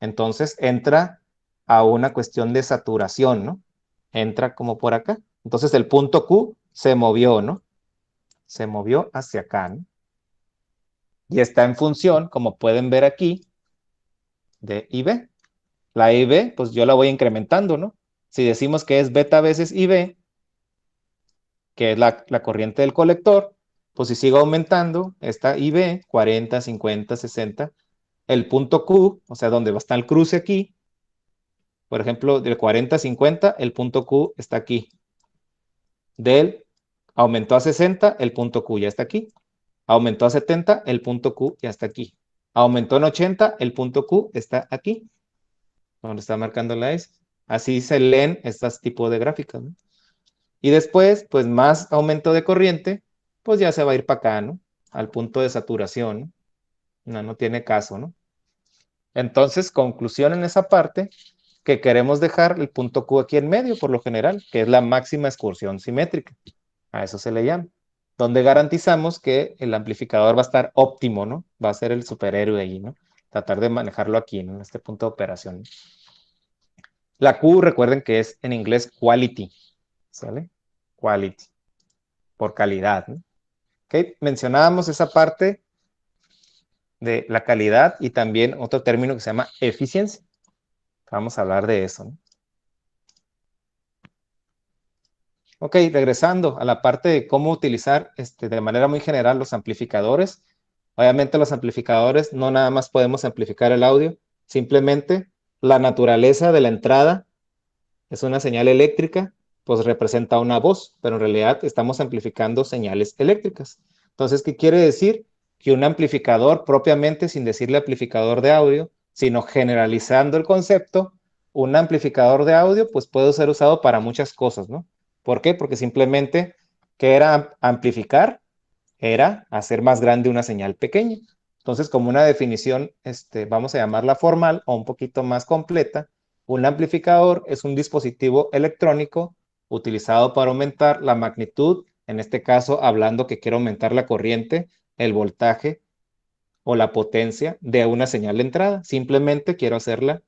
Entonces, entra a una cuestión de saturación, ¿no? Entra como por acá. Entonces, el punto Q se movió, ¿no? Se movió hacia acá, ¿no? Y está en función, como pueden ver aquí, de IB. La IB, pues yo la voy incrementando, ¿no? Si decimos que es beta veces IB, que es la corriente del colector, pues si sigo aumentando, esta IB, 40, 50, 60, el punto Q, o sea, donde va a estar el cruce aquí, por ejemplo, del 40 a 50, el punto Q está aquí. Del aumentó a 60, el punto Q ya está aquí. Aumentó a 70, el punto Q ya está aquí. Aumentó en 80, el punto Q está aquí, donde está marcando la S. Así se leen estos tipos de gráficas, ¿no? Y después, pues más aumento de corriente, pues ya se va a ir para acá, ¿no? Al punto de saturación, ¿no? No, no tiene caso, ¿no? Entonces, conclusión en esa parte, que queremos dejar el punto Q aquí en medio, por lo general, que es la máxima excursión simétrica. A eso se le llama. Donde garantizamos que el amplificador va a estar óptimo, ¿no? Va a ser el superhéroe ahí, ¿no? Tratar de manejarlo aquí, ¿no? En este punto de operación. La Q, recuerden que es en inglés quality, ¿sale? Quality, por calidad, ¿no? Ok, mencionábamos esa parte de la calidad y también otro término que se llama eficiencia. Vamos a hablar de eso, ¿no? Ok, regresando a la parte de cómo utilizar de manera muy general los amplificadores. Obviamente los amplificadores no nada más podemos amplificar el audio, simplemente la naturaleza de la entrada es una señal eléctrica, pues representa una voz, pero en realidad estamos amplificando señales eléctricas. Entonces, ¿qué quiere decir? Que un amplificador propiamente, sin decirle amplificador de audio, sino generalizando el concepto, un amplificador de audio pues puede ser usado para muchas cosas, ¿no? ¿Por qué? Porque simplemente, ¿qué era amplificar? Era hacer más grande una señal pequeña. Entonces, como una definición, vamos a llamarla formal o un poquito más completa, un amplificador es un dispositivo electrónico utilizado para aumentar la magnitud, en este caso hablando que quiero aumentar la corriente, el voltaje o la potencia de una señal de entrada. Simplemente quiero hacerla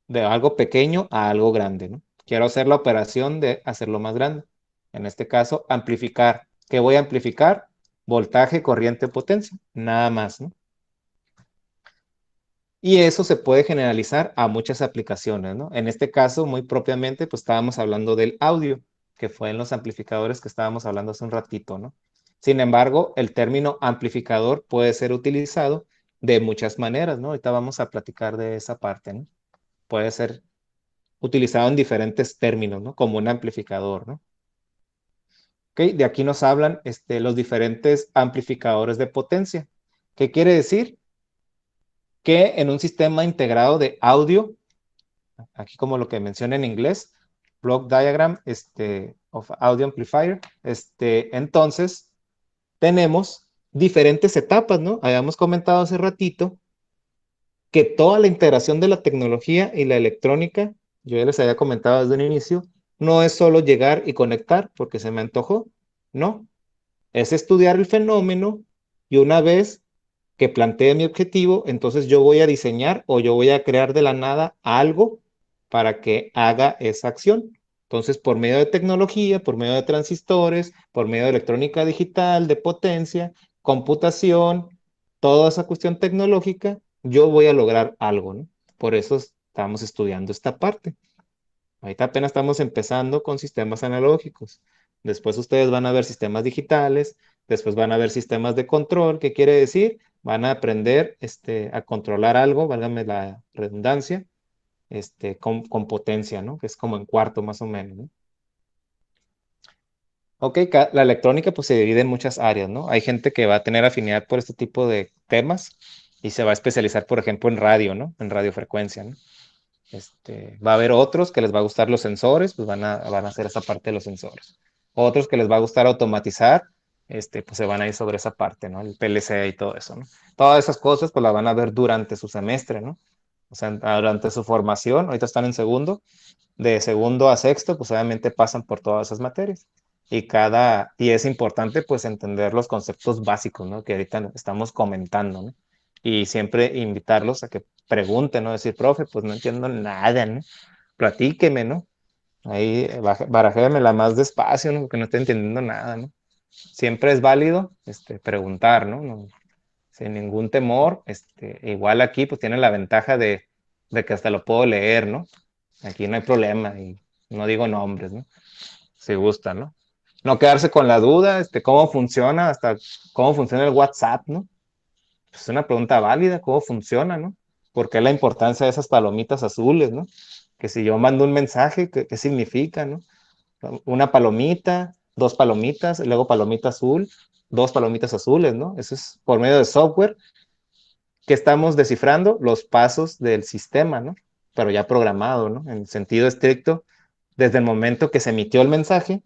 de algo pequeño a algo grande, ¿no? Quiero hacer la operación de hacerlo más grande. En este caso, amplificar. ¿Qué voy a amplificar? Voltaje, corriente, potencia. Nada más, ¿no? Y eso se puede generalizar a muchas aplicaciones, ¿no? En este caso, muy propiamente, pues estábamos hablando del audio, que fue en los amplificadores que estábamos hablando hace un ratito, ¿no? Sin embargo, el término amplificador puede ser utilizado de muchas maneras, ¿no? Ahorita vamos a platicar de esa parte, ¿no? Puede ser utilizado en diferentes términos, ¿no? Como un amplificador, ¿no? ¿Ok? De aquí nos hablan los diferentes amplificadores de potencia. ¿Qué quiere decir? Que en un sistema integrado de audio, aquí como lo que menciona en inglés, block diagram of audio amplifier, entonces tenemos diferentes etapas, ¿no? Habíamos comentado hace ratito que toda la integración de la tecnología y la electrónica, yo ya les había comentado desde un inicio, no es solo llegar y conectar porque se me antojó, no, es estudiar el fenómeno y una vez que plantee mi objetivo, entonces yo voy a diseñar o yo voy a crear de la nada algo para que haga esa acción. Entonces, por medio de tecnología, por medio de transistores, por medio de electrónica digital, de potencia, computación, toda esa cuestión tecnológica, yo voy a lograr algo, ¿no? Por eso estamos estudiando esta parte. Ahorita apenas estamos empezando con sistemas analógicos. Después ustedes van a ver sistemas digitales, después van a ver sistemas de control. ¿Qué quiere decir? Van a aprender a controlar algo, válgame la redundancia, con potencia, ¿no? Que es como en cuarto más o menos, ¿no? Ok, la electrónica pues se divide en muchas áreas, ¿no? Hay gente que va a tener afinidad por este tipo de temas y se va a especializar, por ejemplo, en radio, ¿no? En radiofrecuencia, ¿no? Va a haber otros que les va a gustar los sensores, pues van a hacer esa parte de los sensores. Otros que les va a gustar automatizar, pues se van a ir sobre esa parte, ¿no? El PLC y todo eso, ¿no? Todas esas cosas, pues las van a ver durante su semestre, ¿no? O sea, durante su formación, ahorita están en segundo, de segundo a sexto, pues obviamente pasan por todas esas materias. Y es importante pues entender los conceptos básicos, ¿no? Que ahorita estamos comentando, ¿no? Y siempre invitarlos a que pregunten, ¿no? Decir, profe, pues no entiendo nada, ¿no? Platíqueme, ¿no? Ahí barajémela más despacio, ¿no? Porque no estoy entendiendo nada, ¿no? Siempre es válido, preguntar, ¿no? Sin ningún temor, igual aquí pues tiene la ventaja de que hasta lo puedo leer, ¿no? Aquí no hay problema y no digo nombres, ¿no? Si gusta, ¿no? No quedarse con la duda, cómo funciona, hasta cómo funciona el WhatsApp, ¿no? Pues es una pregunta válida, ¿cómo funciona, no? ¿Por qué la importancia de esas palomitas azules, no? Que si yo mando un mensaje, ¿qué significa, no? Una palomita, dos palomitas, y luego palomita azul, dos palomitas azules, ¿no? Eso es por medio de software que estamos descifrando los pasos del sistema, ¿no? Pero ya programado, ¿no? En sentido estricto, desde el momento que se emitió el mensaje,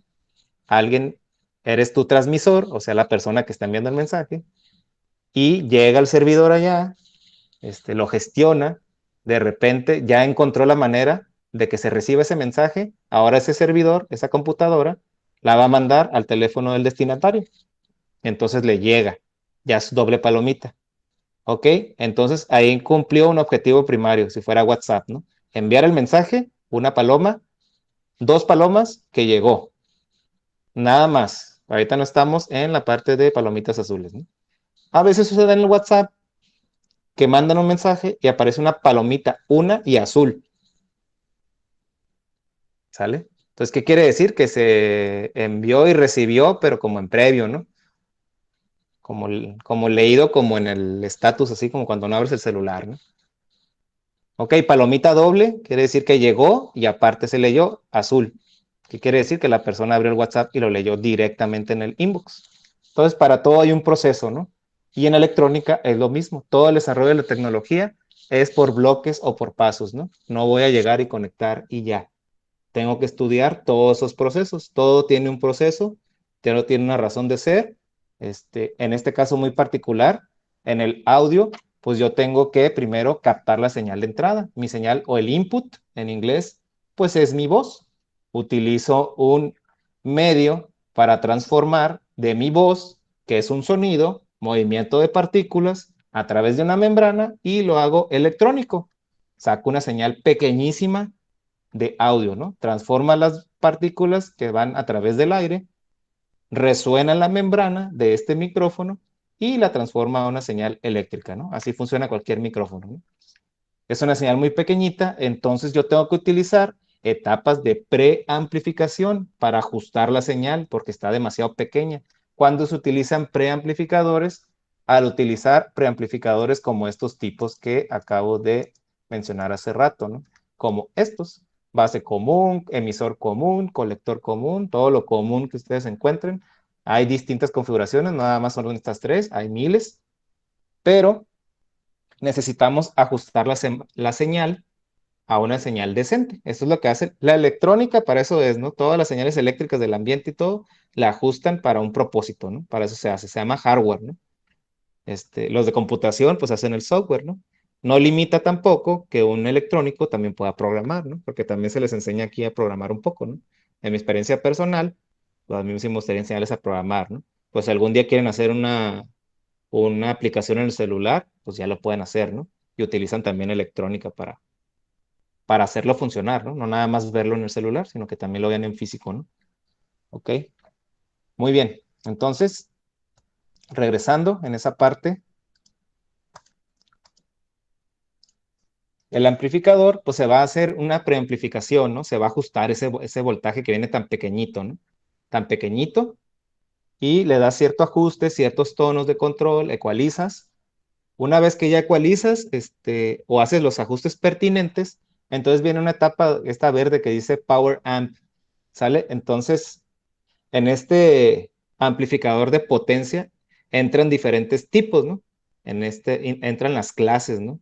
alguien, eres tu transmisor, o sea, la persona que está enviando el mensaje, y llega el servidor allá, lo gestiona, de repente ya encontró la manera de que se reciba ese mensaje, ahora ese servidor, esa computadora, la va a mandar al teléfono del destinatario. Entonces le llega, ya es doble palomita. ¿Ok? Entonces ahí cumplió un objetivo primario, si fuera WhatsApp, ¿no? Enviar el mensaje, una paloma, dos palomas que llegó. Nada más. Ahorita no estamos en la parte de palomitas azules, ¿no? A veces sucede en el WhatsApp que mandan un mensaje y aparece una palomita, una y azul. ¿Sale? Entonces, ¿qué quiere decir? Que se envió y recibió, pero como en previo, ¿no? Como leído, como en el estatus, así como cuando no abres el celular, ¿no? Ok, palomita doble, quiere decir que llegó y aparte se leyó azul. ¿Qué quiere decir? Que la persona abrió el WhatsApp y lo leyó directamente en el inbox. Entonces, para todo hay un proceso, ¿no? Y en electrónica es lo mismo. Todo el desarrollo de la tecnología es por bloques o por pasos, ¿no? No voy a llegar y conectar y ya. Tengo que estudiar todos esos procesos. Todo tiene un proceso, todo tiene una razón de ser. En este caso muy particular, en el audio, pues yo tengo que primero captar la señal de entrada. Mi señal o el input en inglés, pues es mi voz. Utilizo un medio para transformar de mi voz, que es un sonido, movimiento de partículas, a través de una membrana y lo hago electrónico. Saco una señal pequeñísima de audio, ¿no? Transforma las partículas que van a través del aire, resuena en la membrana de este micrófono y la transforma a una señal eléctrica, ¿no? Así funciona cualquier micrófono, ¿no? Es una señal muy pequeñita, entonces yo tengo que utilizar etapas de preamplificación para ajustar la señal porque está demasiado pequeña. Cuando se utilizan preamplificadores, al utilizar preamplificadores como estos tipos que acabo de mencionar hace rato, ¿no? Como estos, base común, emisor común, colector común, todo lo común que ustedes encuentren. Hay distintas configuraciones, nada más son estas tres, hay miles, pero necesitamos ajustar la señal a una señal decente. Eso es lo que hace la electrónica, para eso es, ¿no? Todas las señales eléctricas del ambiente y todo la ajustan para un propósito, ¿no? Para eso se hace, se llama hardware, ¿no? Los de computación pues hacen el software, ¿no? No limita tampoco que un electrónico también pueda programar, ¿no? Porque también se les enseña aquí a programar un poco, ¿no? En mi experiencia personal, pues a mí sí me gustaría enseñarles a programar, ¿no? Pues si algún día quieren hacer una aplicación en el celular, pues ya lo pueden hacer, ¿no? Y utilizan también electrónica para hacerlo funcionar, ¿no? No nada más verlo en el celular, sino que también lo vean en físico, ¿no? Ok, muy bien. Entonces, regresando en esa parte, el amplificador, pues se va a hacer una preamplificación, ¿no? Se va a ajustar ese voltaje que viene tan pequeñito, ¿no? Tan pequeñito, y le das cierto ajuste, ciertos tonos de control, ecualizas. Una vez que ya ecualizas, o haces los ajustes pertinentes, entonces viene una etapa, esta verde que dice Power Amp, ¿sale? Entonces, en este amplificador de potencia entran diferentes tipos, ¿no? Entran las clases, ¿no?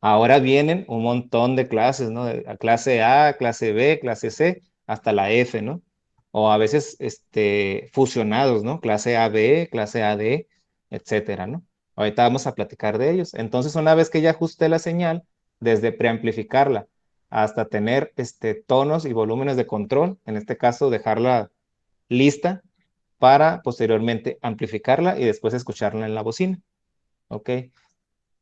Ahora vienen un montón de clases, ¿no? Clase A, clase B, clase C, hasta la F, ¿no? O a veces fusionados, ¿no? Clase AB, clase AD, etcétera, ¿no? Ahorita vamos a platicar de ellos. Entonces, una vez que ya ajusté la señal, desde preamplificarla hasta tener tonos y volúmenes de control, en este caso dejarla lista para posteriormente amplificarla y después escucharla en la bocina, ¿ok?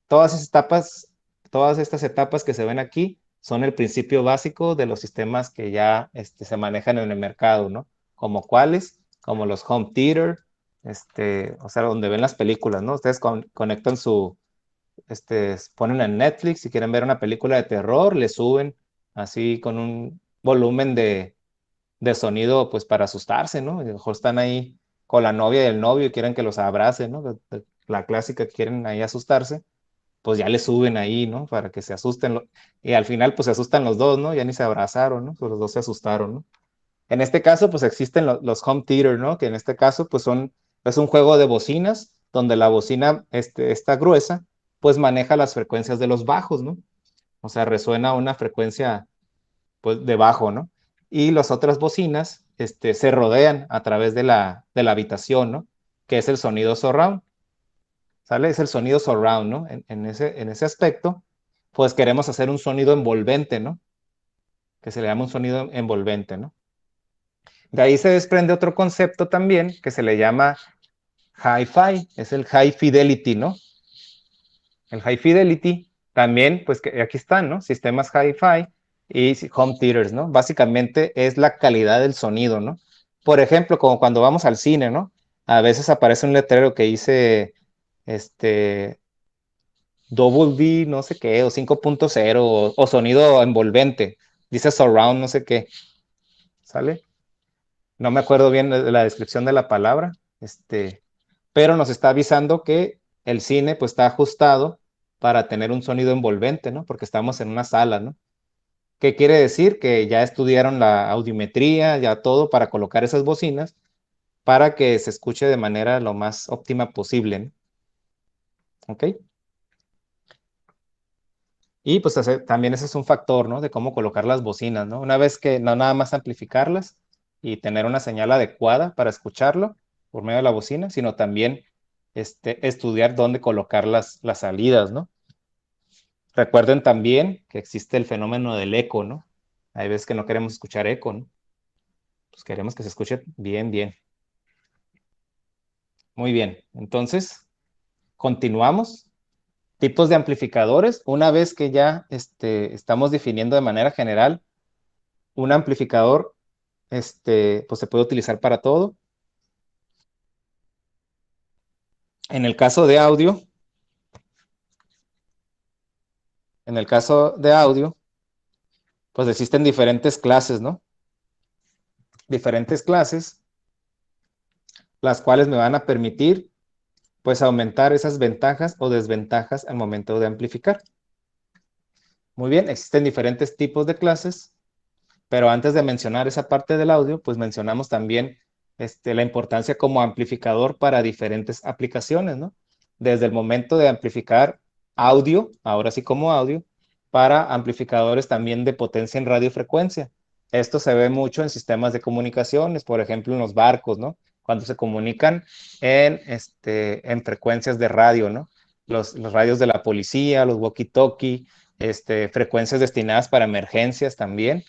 Todas esas etapas, todas estas etapas que se ven aquí son el principio básico de los sistemas que ya se manejan en el mercado, ¿no? Como cuáles, como los home theater, o sea, donde ven las películas, ¿no? Ustedes conectan ponen en Netflix, si quieren ver una película de terror, le suben así con un volumen de sonido, pues para asustarse, ¿no? Y a lo mejor están ahí con la novia y el novio y quieren que los abrace, ¿no? La clásica que quieren ahí asustarse, pues ya le suben ahí, ¿no? Para que se asusten. Y al final, pues se asustan los dos, ¿no? Ya ni se abrazaron, ¿no? Pues los dos se asustaron, ¿no? En este caso, pues existen los home theater, ¿no? Que en este caso, pues es un juego de bocinas, donde la bocina, esta gruesa, pues maneja las frecuencias de los bajos, ¿no? O sea, resuena una frecuencia, pues, de bajo, ¿no? Y las otras bocinas, se rodean a través de la habitación, ¿no? Que es el sonido surround. ¿Sale? Es el sonido surround, ¿no? En ese aspecto, pues queremos hacer un sonido envolvente, ¿no? Que se le llama un sonido envolvente, ¿no? De ahí se desprende otro concepto también que se le llama hi-fi, es el high fidelity, ¿no? El high fidelity también, pues que aquí están, ¿no? Sistemas hi-fi y home theaters, ¿no? Básicamente es la calidad del sonido, ¿no? Por ejemplo, como cuando vamos al cine, ¿no? A veces aparece un letrero que dice, Double D, no sé qué, o 5.0, o sonido envolvente, dice surround, no sé qué, ¿sale? No me acuerdo bien de la descripción de la palabra, pero nos está avisando que el cine pues está ajustado para tener un sonido envolvente, ¿no? Porque estamos en una sala, ¿no? ¿Qué quiere decir? Que ya estudiaron la audiometría, ya todo para colocar esas bocinas para que se escuche de manera lo más óptima posible, ¿no? ¿Ok? Y pues también ese es un factor, ¿no? De cómo colocar las bocinas, ¿no? Una vez que no nada más amplificarlas y tener una señal adecuada para escucharlo por medio de la bocina, sino también estudiar dónde colocar las salidas, ¿no? Recuerden también que existe el fenómeno del eco, ¿no? Hay veces que no queremos escuchar eco, ¿no? Pues queremos que se escuche bien, bien. Muy bien. Entonces, continuamos. Tipos de amplificadores. Una vez que ya estamos definiendo de manera general un amplificador, pues se puede utilizar para todo. En el caso de audio, en el caso de audio, pues existen diferentes clases, ¿no? Diferentes clases, las cuales me van a permitir, pues, aumentar esas ventajas o desventajas al momento de amplificar. Muy bien, existen diferentes tipos de clases, pero antes de mencionar esa parte del audio, pues mencionamos también la importancia como amplificador para diferentes aplicaciones, ¿no? Desde el momento de amplificar audio, ahora sí como audio, para amplificadores también de potencia en radiofrecuencia. Esto se ve mucho en sistemas de comunicaciones, por ejemplo, en los barcos, ¿no? Cuando se comunican en frecuencias de radio, ¿no? Los radios de la policía, los walkie-talkie, frecuencias destinadas para emergencias también.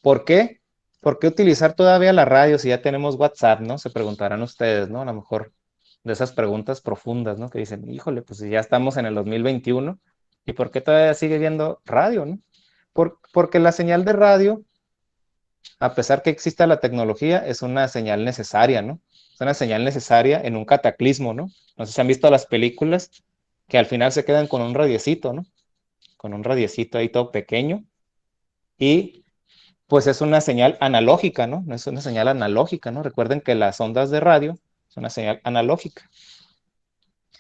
¿Por qué? ¿Por qué utilizar todavía la radio si ya tenemos WhatsApp, ¿no? Se preguntarán ustedes, ¿no? A lo mejor de esas preguntas profundas, ¿no? Que dicen, híjole, pues si ya estamos en el 2021, ¿y por qué todavía sigue viendo radio, ¿no? Porque la señal de radio, a pesar que exista la tecnología, es una señal necesaria, ¿no? Es una señal necesaria en un cataclismo, ¿no? No sé si han visto las películas que al final se quedan con un radiecito, ¿no? Con un radiecito ahí todo pequeño y pues es una señal analógica, ¿no? No es una señal analógica, ¿no? Recuerden que las ondas de radio son una señal analógica.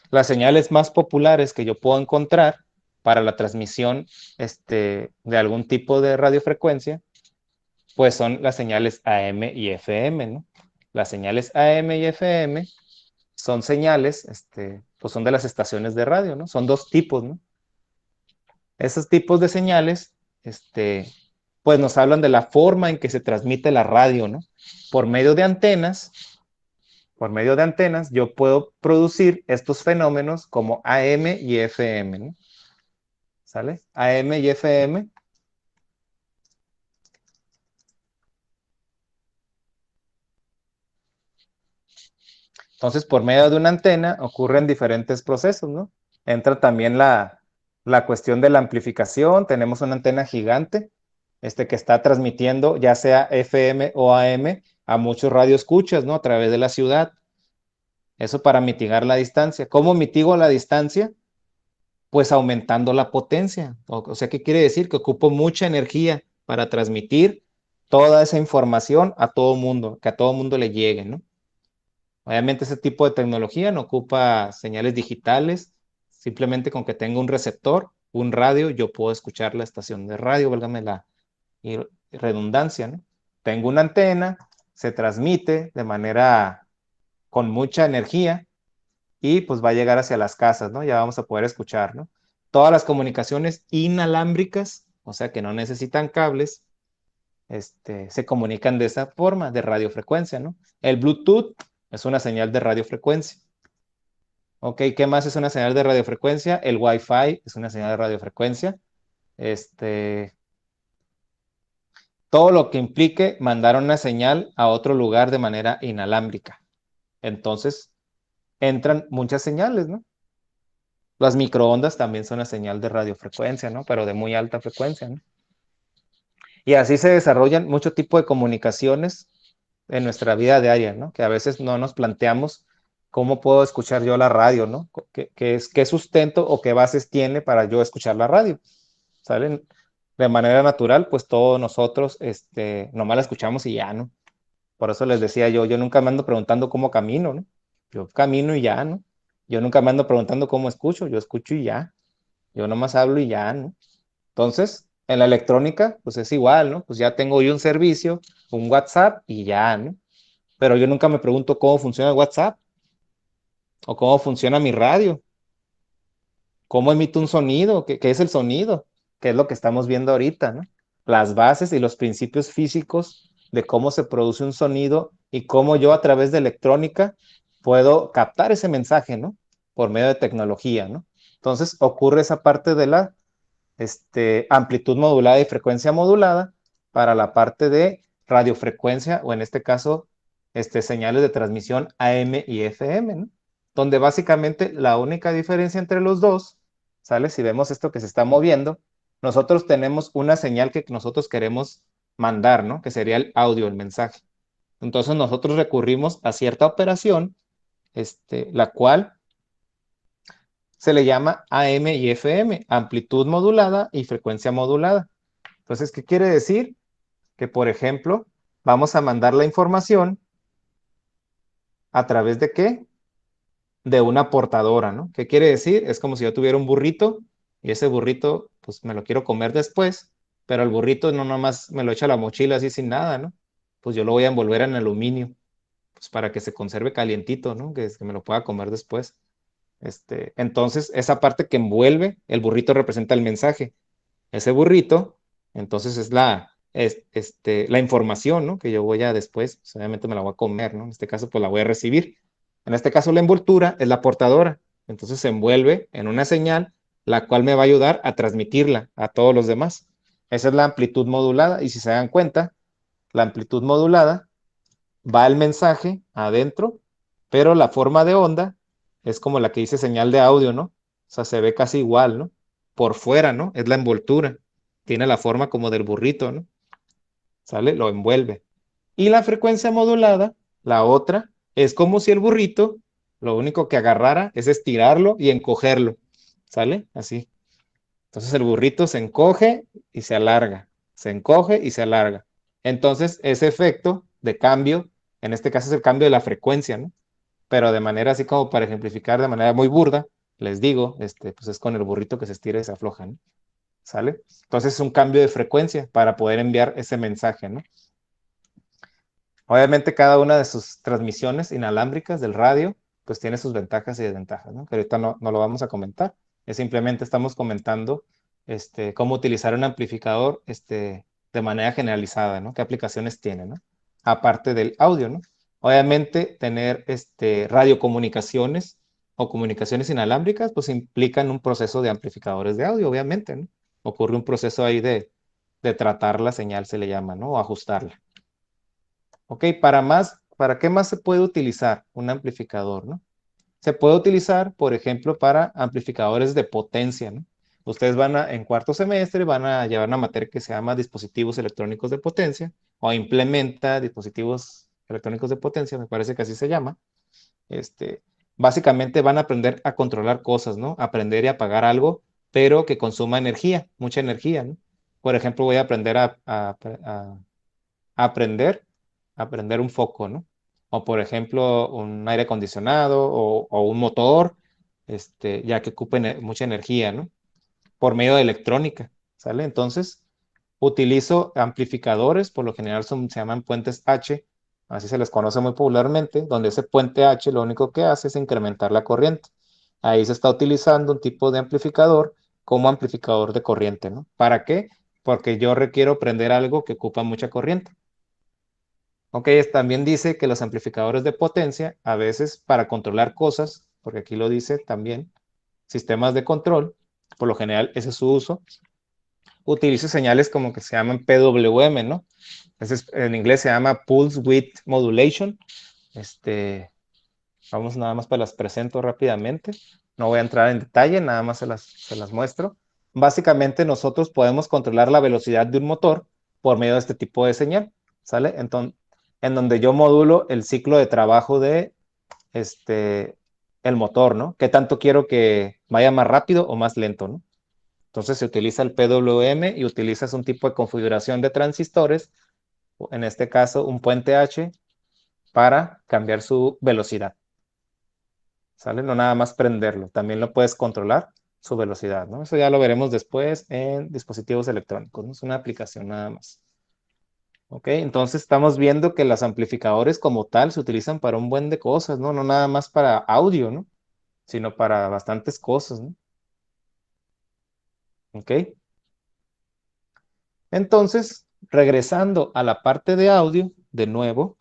Las señales más populares que yo puedo encontrar para la transmisión de algún tipo de radiofrecuencia, pues son las señales AM y FM, ¿no? Las señales AM y FM son señales, pues son de las estaciones de radio, ¿no? Son dos tipos, ¿no? Esos tipos de señales, pues nos hablan de la forma en que se transmite la radio, ¿no? Por medio de antenas, por medio de antenas, yo puedo producir estos fenómenos como AM y FM, ¿no? ¿Sale? AM y FM. Entonces, por medio de una antena ocurren diferentes procesos, ¿no? Entra también la cuestión de la amplificación. Tenemos una antena gigante, que está transmitiendo ya sea FM o AM a muchos radioescuchas, ¿no? A través de la ciudad. Eso para mitigar la distancia. ¿Cómo mitigo la distancia? Pues aumentando la potencia. O sea, ¿qué quiere decir? Que ocupo mucha energía para transmitir toda esa información a todo mundo, que a todo mundo le llegue, ¿no? Obviamente ese tipo de tecnología no ocupa señales digitales, simplemente con que tenga un receptor, un radio, yo puedo escuchar la estación de radio, válgame la redundancia, ¿no? Tengo una antena, se transmite de manera con mucha energía y pues va a llegar hacia las casas, ¿no? Ya vamos a poder escuchar, ¿no? Todas las comunicaciones inalámbricas, o sea que no necesitan cables, se comunican de esa forma, de radiofrecuencia, ¿no? El Bluetooth es una señal de radiofrecuencia. Ok, ¿qué más es una señal de radiofrecuencia? El Wi-Fi es una señal de radiofrecuencia. Todo lo que implique mandar una señal a otro lugar de manera inalámbrica. Entonces, entran muchas señales, ¿no? Las microondas también son una señal de radiofrecuencia, ¿no? Pero de muy alta frecuencia, ¿no? Y así se desarrollan mucho tipo de comunicaciones en nuestra vida diaria, ¿no? Que a veces no nos planteamos cómo puedo escuchar yo la radio, ¿no? ¿Qué sustento o qué bases tiene para yo escuchar la radio? ¿Salen? de manera natural, pues todos nosotros, nomás la escuchamos y ya, ¿no? Por eso les decía yo nunca me ando preguntando cómo camino, ¿no? Yo camino y ya, ¿no? Yo nunca me ando preguntando cómo escucho, yo escucho y ya. Yo nomás hablo y ya, ¿no? Entonces, en la electrónica, pues es igual, ¿no? Pues ya tengo yo un servicio, un WhatsApp y ya, ¿no? Pero yo nunca me pregunto cómo funciona el WhatsApp o cómo funciona mi radio, cómo emite un sonido, qué es el sonido, qué es lo que estamos viendo ahorita, ¿no? Las bases y los principios físicos de cómo se produce un sonido y cómo yo a través de electrónica puedo captar ese mensaje, ¿no? Por medio de tecnología, ¿no? Entonces ocurre esa parte de la amplitud modulada y frecuencia modulada para la parte de radiofrecuencia o en este caso señales de transmisión AM y FM, ¿no? Donde básicamente la única diferencia entre los dos, ¿sale? Si vemos esto que se está moviendo, nosotros tenemos una señal que nosotros queremos mandar, ¿no? Que sería el audio, el mensaje. Entonces nosotros recurrimos a cierta operación, la cual se le llama AM y FM, amplitud modulada y frecuencia modulada. Entonces, ¿qué quiere decir? Que, por ejemplo, vamos a mandar la información a través de qué? De una portadora, ¿no? ¿Qué quiere decir? Es como si yo tuviera un burrito y ese burrito, pues me lo quiero comer después, pero el burrito no nomás me lo echa a la mochila así sin nada, ¿no? Pues yo lo voy a envolver en aluminio, pues para que se conserve calientito, ¿no? Que me lo pueda comer después. Entonces, esa parte que envuelve, el burrito representa el mensaje. Ese burrito, entonces es la información, ¿no? Que yo voy a después, pues, obviamente me la voy a comer, ¿no? En este caso, pues la voy a recibir. En este caso, la envoltura es la portadora. Entonces se envuelve en una señal, la cual me va a ayudar a transmitirla a todos los demás. Esa es la amplitud modulada. Y si se dan cuenta, la amplitud modulada va el mensaje adentro, pero la forma de onda es como la que dice señal de audio, ¿no? O sea, se ve casi igual, ¿no? Por fuera, ¿no? Es la envoltura. Tiene la forma como del burrito, ¿no? ¿Sale? Lo envuelve. Y la frecuencia modulada, la otra, es como si el burrito, lo único que agarrara es estirarlo y encogerlo. ¿Sale? Así. Entonces el burrito se encoge y se alarga, se encoge y se alarga. Entonces ese efecto de cambio, en este caso es el cambio de la frecuencia, ¿no? Pero de manera así como para ejemplificar de manera muy burda, les digo, pues es con el burrito que se estira y se afloja, ¿no? ¿Sale? Entonces es un cambio de frecuencia para poder enviar ese mensaje, ¿no? Obviamente cada una de sus transmisiones inalámbricas del radio, pues tiene sus ventajas y desventajas, ¿no? Pero ahorita no lo vamos a comentar. Es simplemente estamos comentando cómo utilizar un amplificador de manera generalizada, ¿no? ¿Qué aplicaciones tiene, ¿no? Aparte del audio, ¿no? Obviamente tener radiocomunicaciones o comunicaciones inalámbricas, pues implican un proceso de amplificadores de audio, obviamente, ¿no? Ocurre un proceso ahí de tratar la señal, se le llama, ¿no? O ajustarla. Ok, ¿para qué más se puede utilizar un amplificador, no? Se puede utilizar, por ejemplo, para amplificadores de potencia, ¿no? Ustedes en cuarto semestre, van a llevar una materia que se llama dispositivos electrónicos de potencia, o implementa dispositivos electrónicos de potencia, me parece que así se llama. Básicamente van a aprender a controlar cosas, ¿no? Aprender y apagar algo, pero que consuma energía, mucha energía, ¿no? Por ejemplo, voy a aprender aprender a prender un foco, ¿no? O por ejemplo, un aire acondicionado o un motor, ya que ocupen mucha energía, ¿no? Por medio de electrónica, ¿sale? Entonces, utilizo amplificadores, por lo general se llaman puentes H, así se les conoce muy popularmente, donde ese puente H lo único que hace es incrementar la corriente. Ahí se está utilizando un tipo de amplificador como amplificador de corriente, ¿no? ¿Para qué? Porque yo requiero prender algo que ocupa mucha corriente. Ok, también dice que los amplificadores de potencia, a veces para controlar cosas, porque aquí lo dice también, sistemas de control, por lo general ese es su uso, utiliza señales como que se llaman PWM, ¿no? En inglés se llama Pulse Width Modulation. Vamos nada más para las presento rápidamente. No voy a entrar en detalle, nada más se las muestro. Básicamente nosotros podemos controlar la velocidad de un motor por medio de este tipo de señal, ¿sale? Entonces, en donde yo modulo el ciclo de trabajo de el motor, ¿no? ¿Qué tanto quiero que vaya más rápido o más lento, ¿no? Entonces se utiliza el PWM y utilizas un tipo de configuración de transistores, en este caso un puente H, para cambiar su velocidad. ¿Sale? No nada más prenderlo, también lo puedes controlar su velocidad, ¿no? Eso ya lo veremos después en dispositivos electrónicos, no es una aplicación nada más. Ok, entonces estamos viendo que los amplificadores como tal se utilizan para un buen de cosas, ¿no? No nada más para audio, ¿no? Sino para bastantes cosas, ¿no? Ok. Entonces, regresando a la parte de audio, de nuevo,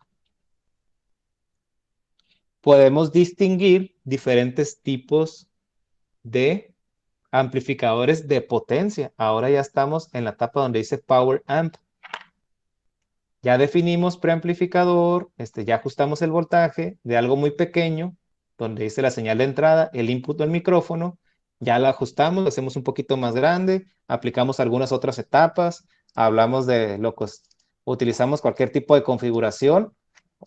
podemos distinguir diferentes tipos de amplificadores de potencia. Ahora ya estamos en la etapa donde dice Power Amp. Ya definimos preamplificador, ya ajustamos el voltaje de algo muy pequeño, donde dice la señal de entrada, el input del micrófono, ya la ajustamos, lo hacemos un poquito más grande, aplicamos algunas otras etapas, hablamos de locos, utilizamos cualquier tipo de configuración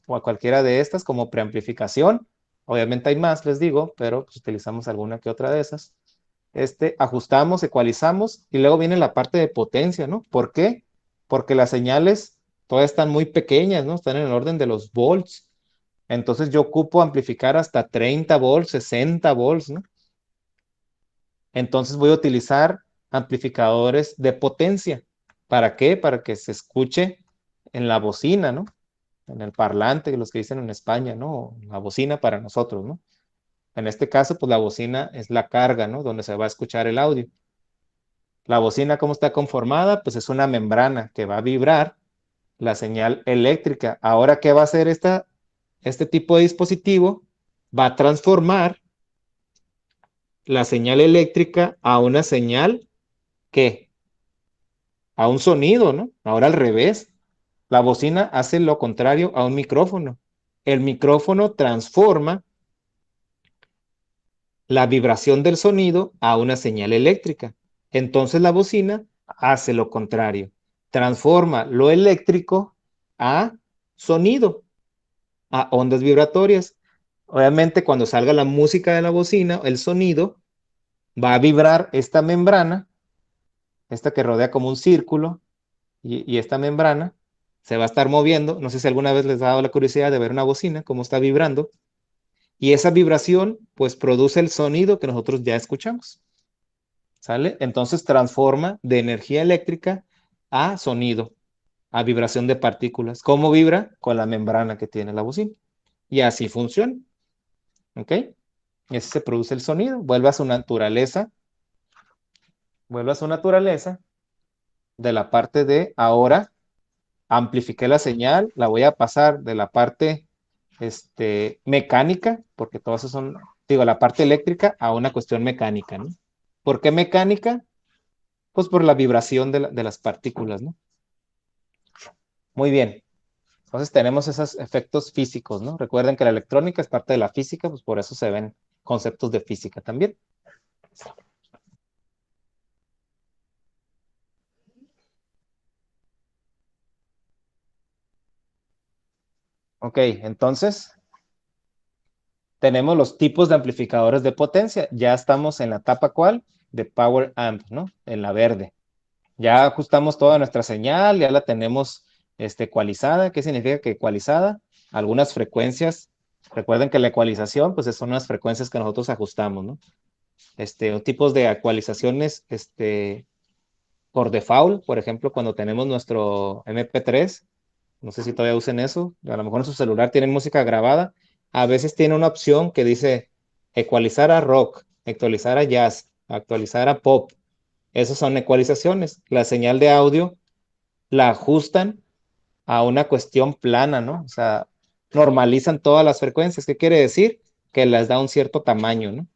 o a cualquiera de estas como preamplificación. Obviamente hay más, les digo, pero pues utilizamos alguna que otra de esas. Ajustamos, ecualizamos y luego viene la parte de potencia, ¿no? ¿Por qué? Porque las señales todavía están muy pequeñas, ¿no? Están en el orden de los volts. Entonces yo ocupo amplificar hasta 30 volts, 60 volts, ¿no? Entonces voy a utilizar amplificadores de potencia. ¿Para qué? Para que se escuche en la bocina, ¿no? En el parlante, los que dicen en España, ¿no? La bocina para nosotros, ¿no? En este caso, pues la bocina es la carga, ¿no? Donde se va a escuchar el audio. La bocina, ¿cómo está conformada? Pues es una membrana que va a vibrar la señal eléctrica. Ahora, ¿qué va a hacer este tipo de dispositivo? Va a transformar la señal eléctrica a una señal, ¿qué? A un sonido, ¿no? Ahora al revés. La bocina hace lo contrario a un micrófono. El micrófono transforma la vibración del sonido a una señal eléctrica. Entonces la bocina hace lo contrario. Transforma lo eléctrico a sonido, a ondas vibratorias. Obviamente, cuando salga la música de la bocina, el sonido va a vibrar esta membrana, esta que rodea como un círculo, y esta membrana se va a estar moviendo. No sé si alguna vez les ha dado la curiosidad de ver una bocina, cómo está vibrando. Y esa vibración, pues, produce el sonido que nosotros ya escuchamos. ¿Sale? Entonces transforma de energía eléctrica a sonido, a vibración de partículas. ¿Cómo vibra? Con la membrana que tiene la bocina. Y así funciona. ¿Ok? Y así se produce el sonido. Vuelve a su naturaleza. Vuelve a su naturaleza de la parte de ahora amplifiqué la señal, la voy a pasar de la parte mecánica, porque todas esas son, digo, la parte eléctrica a una cuestión mecánica, ¿no? ¿Por qué mecánica? Pues por la vibración de las partículas, ¿no? Muy bien. Entonces tenemos esos efectos físicos, ¿no? Recuerden que la electrónica es parte de la física, pues por eso se ven conceptos de física también. Ok, entonces tenemos los tipos de amplificadores de potencia. Ya estamos en la etapa ¿cuál? De Power Amp, ¿no? En la verde. Ya ajustamos toda nuestra señal, ya la tenemos ecualizada. ¿Qué significa que ecualizada? Algunas frecuencias. Recuerden que la ecualización, pues son unas frecuencias que nosotros ajustamos, ¿no? Tipos de ecualizaciones, por default, por ejemplo, cuando tenemos nuestro MP3, no sé si todavía usen eso, a lo mejor en su celular tienen música grabada, a veces tiene una opción que dice ecualizar a rock, actualizar a jazz, actualizar a pop. Esas son ecualizaciones. La señal de audio la ajustan a una cuestión plana, ¿no? O sea, normalizan todas las frecuencias. ¿Qué quiere decir? Que las da un cierto tamaño, ¿no?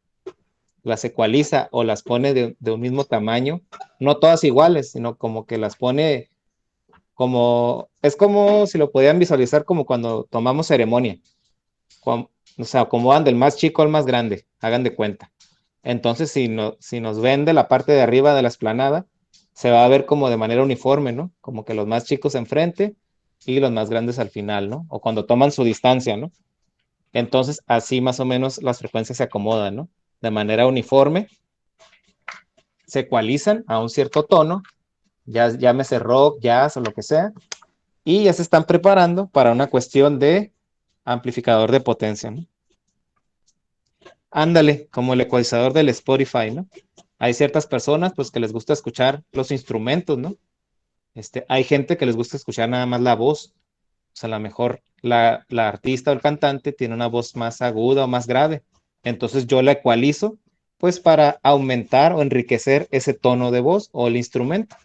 Las ecualiza o las pone de un mismo tamaño, no todas iguales, sino como que las pone como, es como si lo podían visualizar como cuando tomamos ceremonia, o sea, acomodan del más chico al más grande, hagan de cuenta. Entonces, si nos ven de la parte de arriba de la explanada, se va a ver como de manera uniforme, ¿no? Como que los más chicos enfrente y los más grandes al final, ¿no? O cuando toman su distancia, ¿no? Entonces, así más o menos las frecuencias se acomodan, ¿no? De manera uniforme. se ecualizan a un cierto tono, ya llámese rock, jazz o lo que sea, y ya se están preparando para una cuestión de amplificador de potencia, ¿no? Ándale, como el ecualizador del Spotify, ¿no? Hay ciertas personas, pues, que les gusta escuchar los instrumentos, ¿no? Hay gente que les gusta escuchar nada más la voz. O sea, a lo mejor la artista o el cantante tiene una voz más aguda o más grave. Entonces yo la ecualizo, pues, para aumentar o enriquecer ese tono de voz o el instrumento.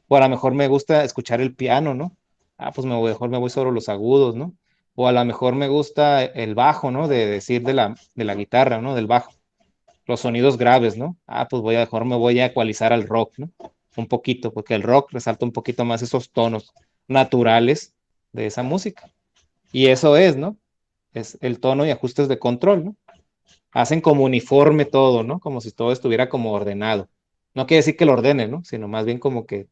O a lo mejor me gusta escuchar el piano, ¿no? Ah, pues mejor me voy sobre los agudos, ¿no? O a lo mejor me gusta el bajo, ¿no? De decir de la guitarra, ¿no? Del bajo. Los sonidos graves, ¿no? Ah, pues mejor me voy a ecualizar al rock, ¿no? Un poquito, porque el rock resalta un poquito más esos tonos naturales de esa música. Y eso es, ¿no? Es el tono y ajustes de control, ¿no? Hacen como uniforme todo, ¿no? Como si todo estuviera como ordenado. No quiere decir que lo ordene, ¿no? Sino más bien como que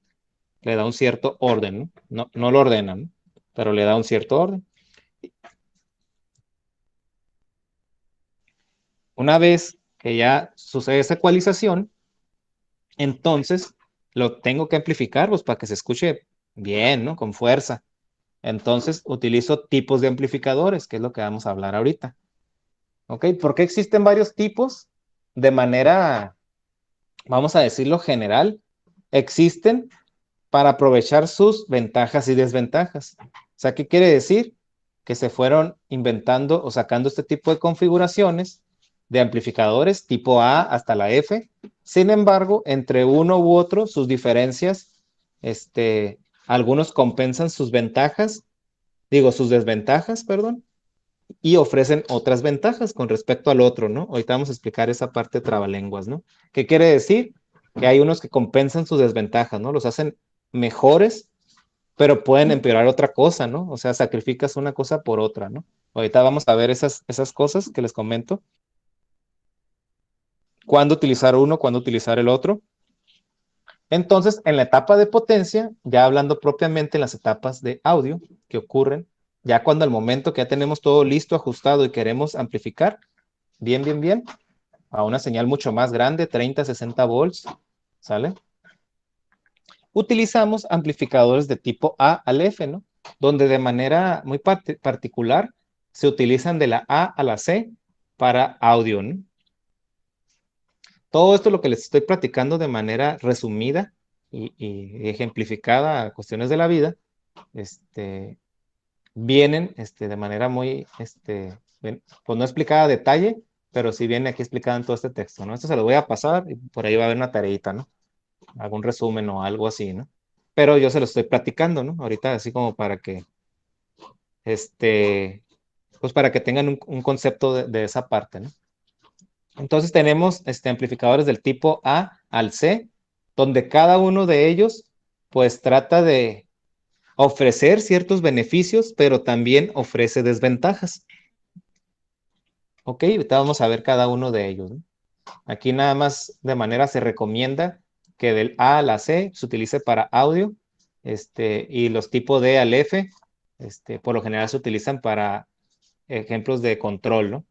le da un cierto orden, ¿no? No lo ordena, ¿no? Pero le da un cierto orden. Una vez que ya sucede esa ecualización, entonces lo tengo que amplificar, pues para que se escuche bien, ¿no? Con fuerza. Entonces utilizo tipos de amplificadores, que es lo que vamos a hablar ahorita. ¿Ok? ¿Por qué existen varios tipos? De manera, vamos a decirlo general, existen para aprovechar sus ventajas y desventajas. O sea, ¿qué quiere decir? Que se fueron inventando o sacando este tipo de configuraciones de amplificadores tipo A hasta la F. Sin embargo, entre uno u otro, sus diferencias, algunos compensan sus ventajas, digo, sus desventajas, perdón, y ofrecen otras ventajas con respecto al otro, ¿no? Ahorita vamos a explicar esa parte de trabalenguas, ¿no? ¿Qué quiere decir? Que hay unos que compensan sus desventajas, ¿no? Los hacen mejores, pero pueden empeorar otra cosa, ¿no? O sea, sacrificas una cosa por otra, ¿no? Ahorita vamos a ver esas cosas que les comento. Cuándo utilizar uno, cuándo utilizar el otro. Entonces, en la etapa de potencia, ya hablando propiamente en las etapas de audio que ocurren, ya cuando al momento que ya tenemos todo listo, ajustado y queremos amplificar, bien, a una señal mucho más grande, 30, 60 volts, ¿sale? Utilizamos amplificadores de tipo A al F, ¿no? Donde de manera muy particular se utilizan de la A a la C para audio, ¿no? Todo esto lo que les estoy platicando de manera resumida y ejemplificada a cuestiones de la vida, vienen de manera muy, pues no explicada a detalle, pero sí viene aquí explicada en todo este texto, ¿no? Esto se lo voy a pasar y por ahí va a haber una tareita, ¿no? Algún resumen o algo así, ¿no? Pero yo se lo estoy platicando, ¿no? Ahorita así como para que, pues para que tengan un concepto de esa parte, ¿no? Entonces tenemos amplificadores del tipo A al C, donde cada uno de ellos, pues trata de ofrecer ciertos beneficios, pero también ofrece desventajas. Ok, ahorita vamos a ver cada uno de ellos, ¿no? Aquí nada más de manera se recomienda que del A a la C se utilice para audio, y los tipos D al F, por lo general se utilizan para ejemplos de control, ¿no?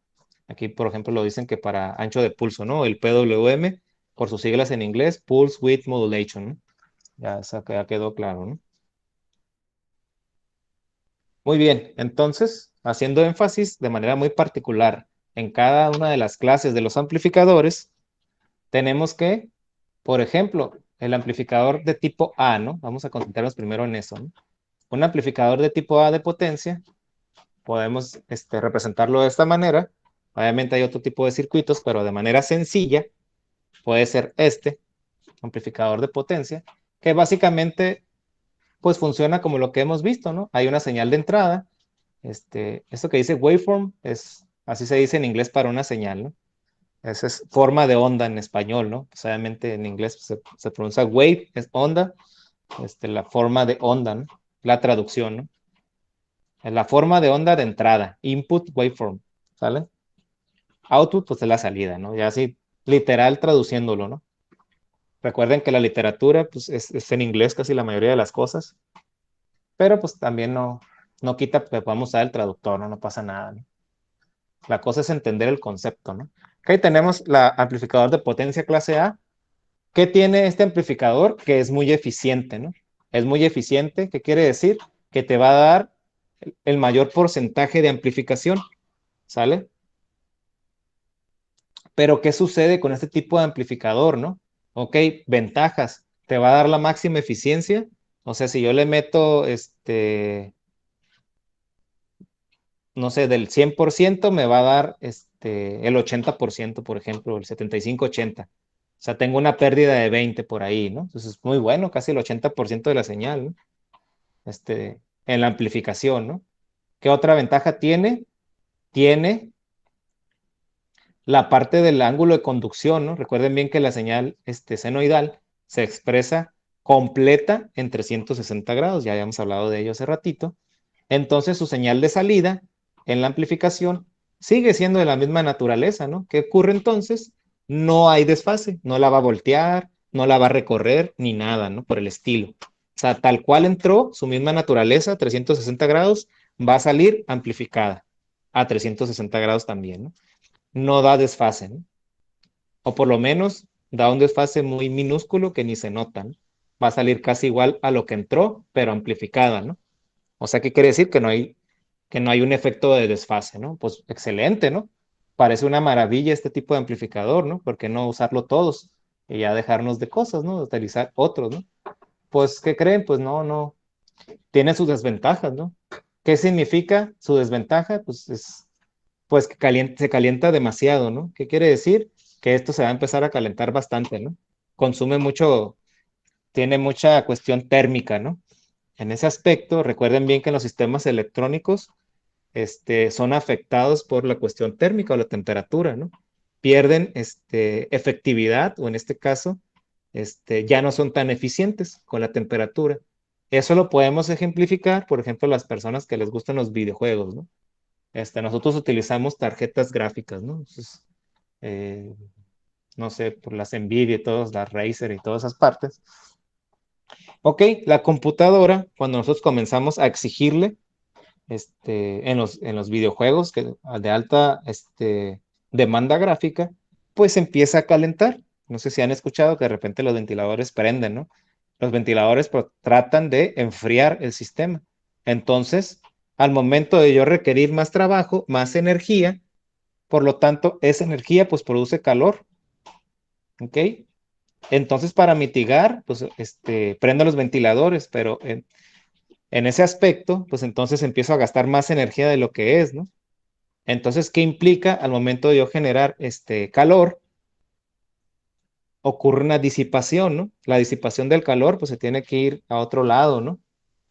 Aquí, por ejemplo, lo dicen que para ancho de pulso, ¿no? El PWM, por sus siglas en inglés, Pulse Width Modulation, ¿no? Ya quedó claro, ¿no? Muy bien, entonces, haciendo énfasis de manera muy particular en cada una de las clases de los amplificadores, tenemos que, por ejemplo, el amplificador de tipo A, ¿no? Vamos a concentrarnos primero en eso, ¿no? Un amplificador de tipo A de potencia, podemos representarlo de esta manera. Obviamente hay otro tipo de circuitos, pero de manera sencilla puede ser amplificador de potencia, que básicamente pues funciona como lo que hemos visto, ¿no? Hay una señal de entrada, esto que dice waveform, así se dice en inglés para una señal, ¿no? Esa es forma de onda en español, ¿no? Pues obviamente en inglés se pronuncia wave, es onda, la forma de onda, ¿no? La traducción, ¿no? La forma de onda de entrada, input waveform, ¿sale? Output, pues es la salida, ¿no? Ya así, literal traduciéndolo, ¿no? Recuerden que la literatura, pues es en inglés casi la mayoría de las cosas, pero pues también no quita que podamos usar el traductor, ¿no? No pasa nada, ¿no? La cosa es entender el concepto, ¿no? Ok, tenemos la amplificador de potencia clase A, ¿Qué tiene este amplificador? Que es muy eficiente, ¿no? Es muy eficiente, ¿qué quiere decir? Que te va a dar el mayor porcentaje de amplificación, ¿sale? Pero ¿qué sucede con este tipo de amplificador, no? Ok, ventajas. Te va a dar la máxima eficiencia. O sea, si yo le meto, no sé, del 100% me va a dar el 80%, por ejemplo, el 75-80. O sea, tengo una pérdida de 20 por ahí, ¿no? Entonces es muy bueno, casi el 80% de la señal, ¿no? En la amplificación, ¿no? ¿Qué otra ventaja tiene? Tiene la parte del ángulo de conducción, ¿no? Recuerden bien que la señal senoidal se expresa completa en 360 grados, ya habíamos hablado de ello hace ratito. Entonces su señal de salida en la amplificación sigue siendo de la misma naturaleza, ¿no? ¿Qué ocurre entonces? No hay desfase, no la va a voltear, no la va a recorrer, ni nada, ¿no? Por el estilo. O sea, tal cual entró, su misma naturaleza, 360 grados, va a salir amplificada a 360 grados también, ¿no? No da desfase, ¿no? O por lo menos da un desfase muy minúsculo que ni se nota, ¿no? Va a salir casi igual a lo que entró, pero amplificada, ¿no? O sea, ¿qué quiere decir? Que no hay un efecto de desfase, ¿no? Pues excelente, ¿no? Parece una maravilla este tipo de amplificador, ¿no? ¿Por qué no usarlo todos y ya dejarnos de cosas, ¿no? De utilizar otros, ¿no? Pues, ¿qué creen? Pues no, tiene sus desventajas, ¿no? ¿Qué significa su desventaja? Pues que se calienta demasiado, ¿no? ¿Qué quiere decir? Que esto se va a empezar a calentar bastante, ¿no? Consume mucho, tiene mucha cuestión térmica, ¿no? En ese aspecto, recuerden bien que los sistemas electrónicos son afectados por la cuestión térmica o la temperatura, ¿no? Pierden efectividad o en este caso, ya no son tan eficientes con la temperatura. Eso lo podemos ejemplificar, por ejemplo, las personas que les gustan los videojuegos, ¿no? Nosotros utilizamos tarjetas gráficas, ¿no? Entonces, eh, no sé, por las Nvidia y todas, las Razer y todas esas partes. Ok, la computadora, cuando nosotros comenzamos a exigirle en los videojuegos de alta demanda gráfica, pues empieza a calentar. No sé si han escuchado que de repente los ventiladores prenden, ¿no? Los ventiladores pues, tratan de enfriar el sistema. Entonces, al momento de yo requerir más trabajo, más energía, por lo tanto, esa energía pues produce calor, ¿ok? Entonces, para mitigar, pues prendo los ventiladores, pero en ese aspecto, pues entonces empiezo a gastar más energía de lo que es, ¿no? Entonces, ¿qué implica al momento de yo generar calor? Ocurre una disipación, ¿no? La disipación del calor, pues se tiene que ir a otro lado, ¿no?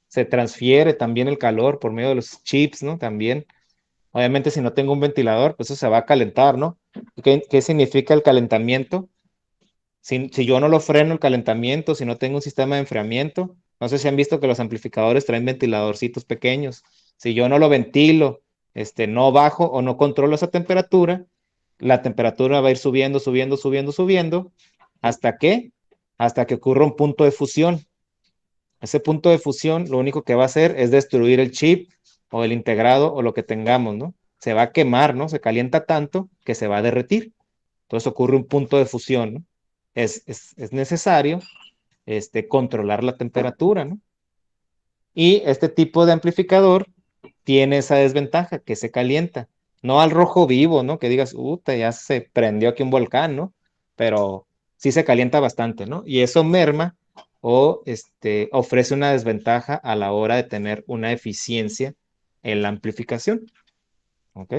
Se transfiere también el calor por medio de los chips, ¿no? También. Obviamente, si no tengo un ventilador, pues eso se va a calentar, ¿no? ¿Qué significa el calentamiento? Si yo no lo freno el calentamiento, si no tengo un sistema de enfriamiento, no sé si han visto que los amplificadores traen ventiladorcitos pequeños. Si yo no lo ventilo, no bajo o no controlo esa temperatura, la temperatura va a ir subiendo, subiendo, subiendo, subiendo. ¿Hasta qué? Hasta que ocurra un punto de fusión. Ese punto de fusión lo único que va a hacer es destruir el chip o el integrado o lo que tengamos, ¿no? Se va a quemar, ¿no? Se calienta tanto que se va a derretir. Entonces ocurre un punto de fusión, ¿no? Es necesario controlar la temperatura, ¿no? Y este tipo de amplificador tiene esa desventaja, que se calienta. No al rojo vivo, ¿no? Que digas, ya se prendió aquí un volcán, ¿no? Pero sí se calienta bastante, ¿no? Y eso merma o ofrece una desventaja a la hora de tener una eficiencia en la amplificación, ¿ok?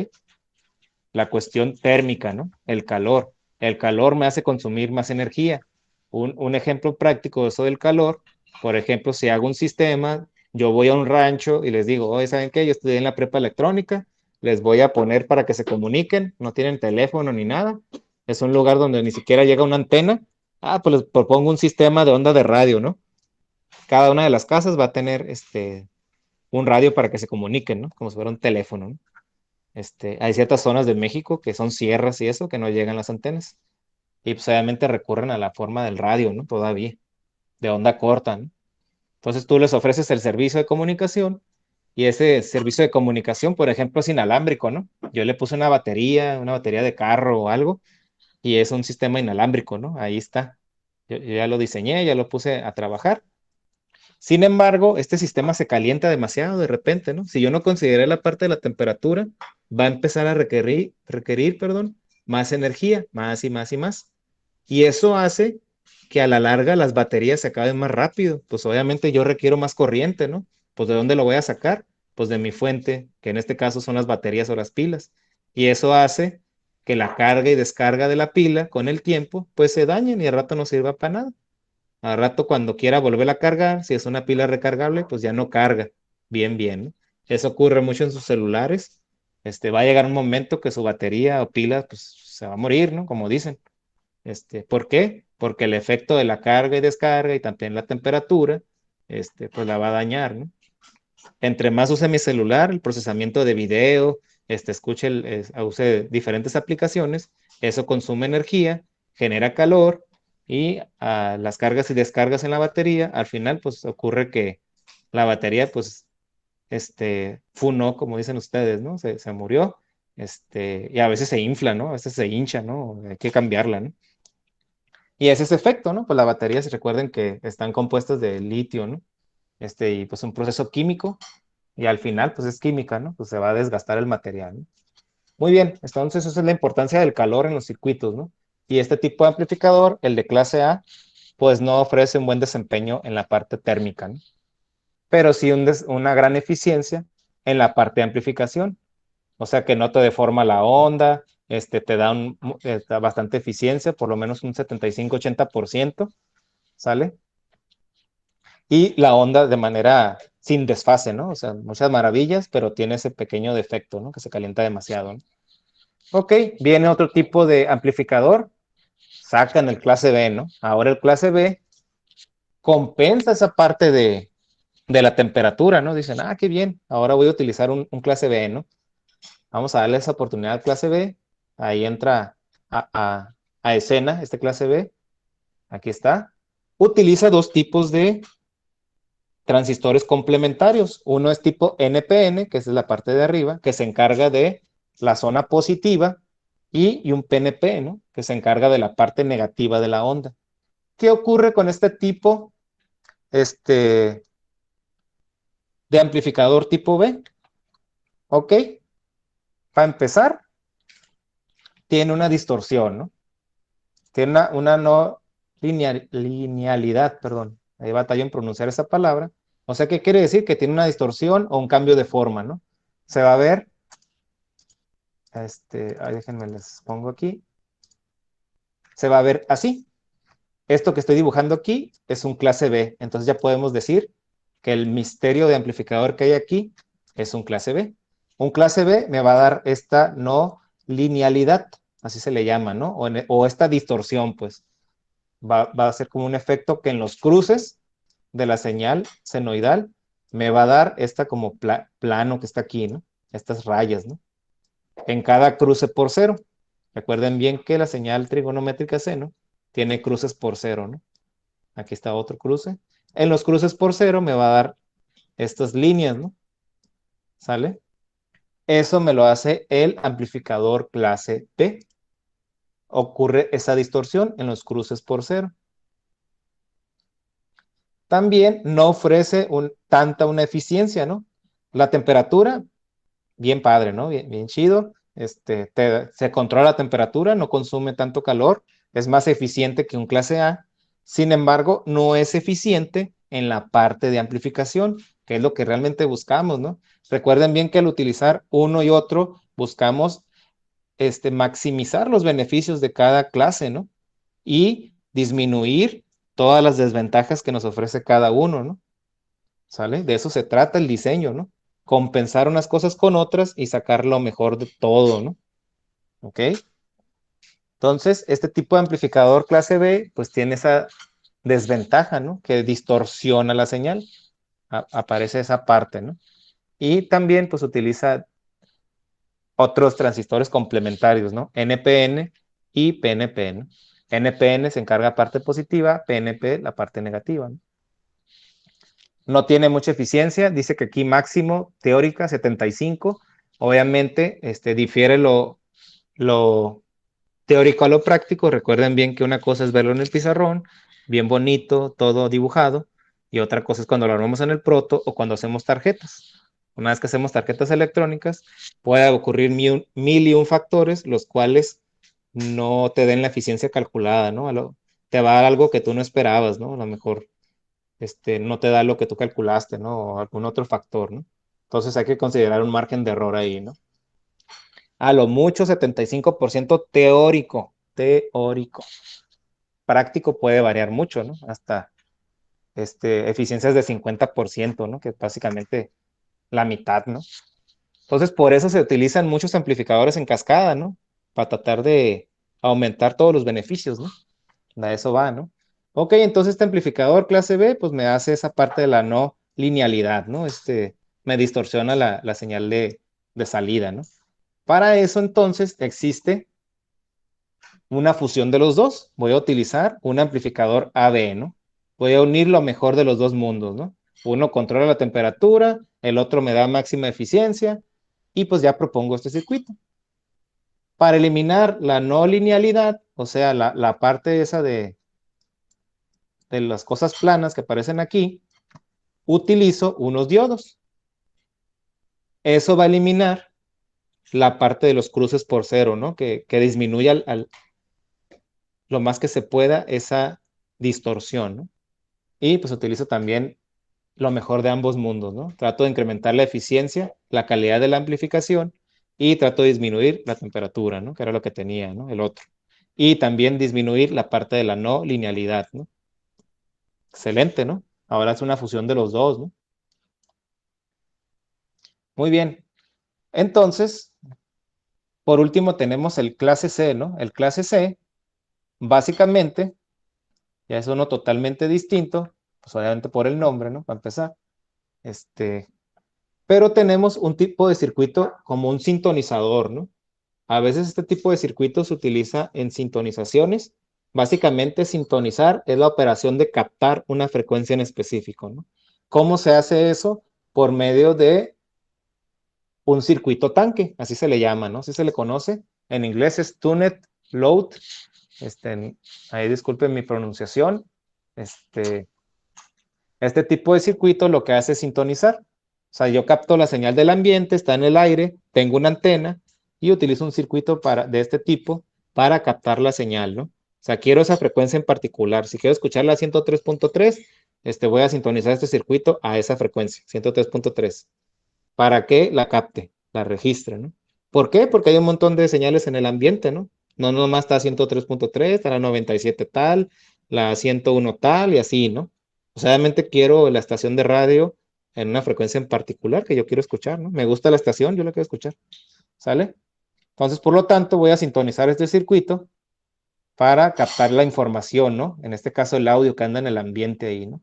La cuestión térmica, ¿no? El calor. El calor me hace consumir más energía. Un ejemplo práctico de eso del calor, por ejemplo, si hago un sistema, yo voy a un rancho y les digo, oye, ¿saben qué? Yo estudié en la prepa electrónica, les voy a poner para que se comuniquen, no tienen teléfono ni nada, es un lugar donde ni siquiera llega una antena. Pues les propongo un sistema de onda de radio, ¿no? Cada una de las casas va a tener un radio para que se comuniquen, ¿no? Como si fuera un teléfono, ¿no? Hay ciertas zonas de México que son sierras y eso, que no llegan las antenas. Y pues obviamente recurren a la forma del radio, ¿no? Todavía, de onda corta, ¿no? Entonces tú les ofreces el servicio de comunicación y ese servicio de comunicación, por ejemplo, es inalámbrico, ¿no? Yo le puse una batería de carro o algo y es un sistema inalámbrico, ¿no? Ahí está. Yo ya lo diseñé, ya lo puse a trabajar. Sin embargo, este sistema se calienta demasiado de repente, ¿no? Si yo no consideré la parte de la temperatura, va a empezar a requerir, perdón, más energía, más y más y más. Y eso hace que a la larga las baterías se acaben más rápido. Pues obviamente yo requiero más corriente, ¿no? Pues ¿de dónde lo voy a sacar? Pues de mi fuente, que en este caso son las baterías o las pilas. Y eso hace que la carga y descarga de la pila con el tiempo, pues se dañen y al rato no sirva para nada. Al rato cuando quiera volver a cargar, si es una pila recargable, pues ya no carga bien, ¿no? Eso ocurre mucho en sus celulares. Va a llegar un momento que su batería o pila, pues se va a morir, ¿no? Como dicen. ¿Por qué? Porque el efecto de la carga y descarga y también la temperatura, pues la va a dañar, ¿no? Entre más use mi celular, el procesamiento de video, use diferentes aplicaciones, eso consume energía, genera calor y las cargas y descargas en la batería, al final, pues ocurre que la batería, pues, funó, como dicen ustedes, ¿no? Se murió, y a veces se infla, ¿no? A veces se hincha, ¿no? Hay que cambiarla, ¿no? Y es ese efecto, ¿no? Pues las baterías, recuerden que están compuestas de litio, ¿no? Y pues un proceso químico, y al final, pues es química, ¿no? Pues se va a desgastar el material, ¿no? Muy bien, entonces esa es la importancia del calor en los circuitos, ¿no? Y este tipo de amplificador, el de clase A, pues no ofrece un buen desempeño en la parte térmica, ¿no? Pero sí una gran eficiencia en la parte de amplificación. O sea que no te deforma la onda, te da, bastante eficiencia, por lo menos un 75-80%, ¿sale? Y la onda de manera sin desfase, ¿no? O sea, muchas maravillas, pero tiene ese pequeño defecto, ¿no? Que se calienta demasiado, ¿no? Ok, viene otro tipo de amplificador, sacan el clase B, ¿no? Ahora el clase B compensa esa parte de la temperatura, ¿no? Dicen, ah, qué bien, ahora voy a utilizar un clase B, ¿no? Vamos a darle esa oportunidad al clase B. Ahí entra a escena este clase B. Aquí está. Utiliza dos tipos de transistores complementarios. Uno es tipo NPN, que es la parte de arriba, que se encarga de la zona positiva, y un PNP, ¿no? Que se encarga de la parte negativa de la onda. ¿Qué ocurre con este tipo de amplificador tipo B? Ok, para empezar, tiene una distorsión, ¿no? Tiene una no linealidad, perdón. Ahí batallo en pronunciar esa palabra. O sea, ¿qué quiere decir? Que tiene una distorsión o un cambio de forma, ¿no? Se va a ver, déjenme les pongo aquí. Se va a ver así. Esto que estoy dibujando aquí es un clase B. Entonces ya podemos decir que el misterio de amplificador que hay aquí es un clase B. Un clase B me va a dar esta no linealidad, así se le llama, ¿no? O esta distorsión, pues. Va a ser como un efecto que en los cruces de la señal senoidal me va a dar esta como plano que está aquí, ¿no? Estas rayas, ¿no? En cada cruce por cero. Recuerden bien que la señal trigonométrica seno tiene cruces por cero, ¿no? Aquí está otro cruce. En los cruces por cero me va a dar estas líneas, ¿no? ¿Sale? Eso me lo hace el amplificador clase B. Ocurre esa distorsión en los cruces por cero. También no ofrece tanta una eficiencia, ¿no? La temperatura, bien padre, ¿no? Bien chido. Se controla la temperatura, no consume tanto calor, es más eficiente que un clase A. Sin embargo, no es eficiente en la parte de amplificación, que es lo que realmente buscamos, ¿no? Recuerden bien que al utilizar uno y otro, buscamos maximizar los beneficios de cada clase, ¿no? Y disminuir todas las desventajas que nos ofrece cada uno, ¿no? ¿Sale? De eso se trata el diseño, ¿no? Compensar unas cosas con otras y sacar lo mejor de todo, ¿no? ¿Ok? Entonces, este tipo de amplificador clase B, pues tiene esa desventaja, ¿no? Que distorsiona la señal. Aparece esa parte, ¿no? Y también, pues, utiliza otros transistores complementarios, ¿no? NPN y PNP, ¿no? NPN se encarga parte positiva, PNP la parte negativa, ¿no? No tiene mucha eficiencia, dice que aquí máximo teórica 75. Obviamente, difiere lo teórico a lo práctico. Recuerden bien que una cosa es verlo en el pizarrón bien bonito, todo dibujado, y otra cosa es cuando lo armamos en el proto o cuando hacemos tarjetas. Una vez que hacemos tarjetas electrónicas, puede ocurrir mil y un factores, los cuales no te den la eficiencia calculada, ¿no? Te va a dar algo que tú no esperabas, ¿no? A lo mejor no te da lo que tú calculaste, ¿no? O algún otro factor, ¿no? Entonces hay que considerar un margen de error ahí, ¿no? A lo mucho 75% teórico, teórico. Práctico puede variar mucho, ¿no? Hasta eficiencias de 50%, ¿no? Que es básicamente la mitad, ¿no? Entonces, por eso se utilizan muchos amplificadores en cascada, ¿no? Para tratar de aumentar todos los beneficios, ¿no? A eso va, ¿no? Ok, entonces este amplificador clase B, pues me hace esa parte de la no linealidad, ¿no? Me distorsiona la señal de salida, ¿no? Para eso, entonces, existe una fusión de los dos. Voy a utilizar un amplificador AB, ¿no? Voy a unir lo mejor de los dos mundos, ¿no? Uno controla la temperatura, el otro me da máxima eficiencia y pues ya propongo este circuito. Para eliminar la no linealidad, o sea, la parte esa de las cosas planas que aparecen aquí, utilizo unos diodos. Eso va a eliminar la parte de los cruces por cero, ¿no? Que disminuye lo más que se pueda esa distorsión, ¿no? Y pues utilizo también lo mejor de ambos mundos, ¿no? Trato de incrementar la eficiencia, la calidad de la amplificación y trato de disminuir la temperatura, ¿no? Que era lo que tenía, ¿no? El otro. Y también disminuir la parte de la no linealidad, ¿no? Excelente, ¿no? Ahora es una fusión de los dos, ¿no? Muy bien. Entonces, por último tenemos el clase C, ¿no? El clase C, básicamente, ya es uno totalmente distinto, pues obviamente por el nombre, ¿no? Para empezar. Pero tenemos un tipo de circuito como un sintonizador, ¿no? A veces este tipo de circuito se utiliza en sintonizaciones. Básicamente, sintonizar es la operación de captar una frecuencia en específico, ¿no? ¿Cómo se hace eso? Por medio de un circuito tanque, así se le llama, ¿no? Así se le conoce. En inglés es tuned load. Ahí disculpen mi pronunciación. Este, este tipo de circuito lo que hace es sintonizar. O sea, yo capto la señal del ambiente, está en el aire, tengo una antena y utilizo un circuito de este tipo para captar la señal, ¿no? O sea, quiero esa frecuencia en particular. Si quiero escuchar la 103.3, voy a sintonizar este circuito a esa frecuencia, 103.3, para que la capte, la registre, ¿no? ¿Por qué? Porque hay un montón de señales en el ambiente, ¿no? No nomás está 103.3, está la 97 tal, la 101 tal y así, ¿no? O sea, obviamente quiero la estación de radio en una frecuencia en particular que yo quiero escuchar, ¿no? Me gusta la estación, yo la quiero escuchar, ¿sale? Entonces, por lo tanto, voy a sintonizar este circuito para captar la información, ¿no? En este caso, el audio que anda en el ambiente ahí, ¿no?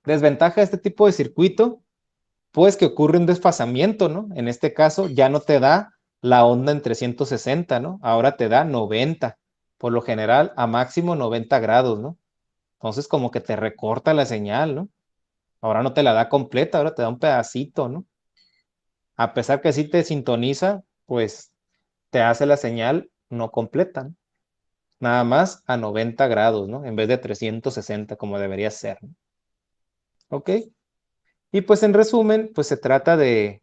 Desventaja de este tipo de circuito, pues que ocurre un desfasamiento, ¿no? En este caso ya no te da la onda en 360, ¿no? Ahora te da 90, por lo general a máximo 90 grados, ¿no? Entonces como que te recorta la señal, ¿no? Ahora no te la da completa, ahora te da un pedacito, ¿no? A pesar que sí te sintoniza, pues te hace la señal no completa, ¿no? Nada más a 90 grados, ¿no? En vez de 360 como debería ser, ¿no? ¿Ok? Y pues en resumen, pues se trata de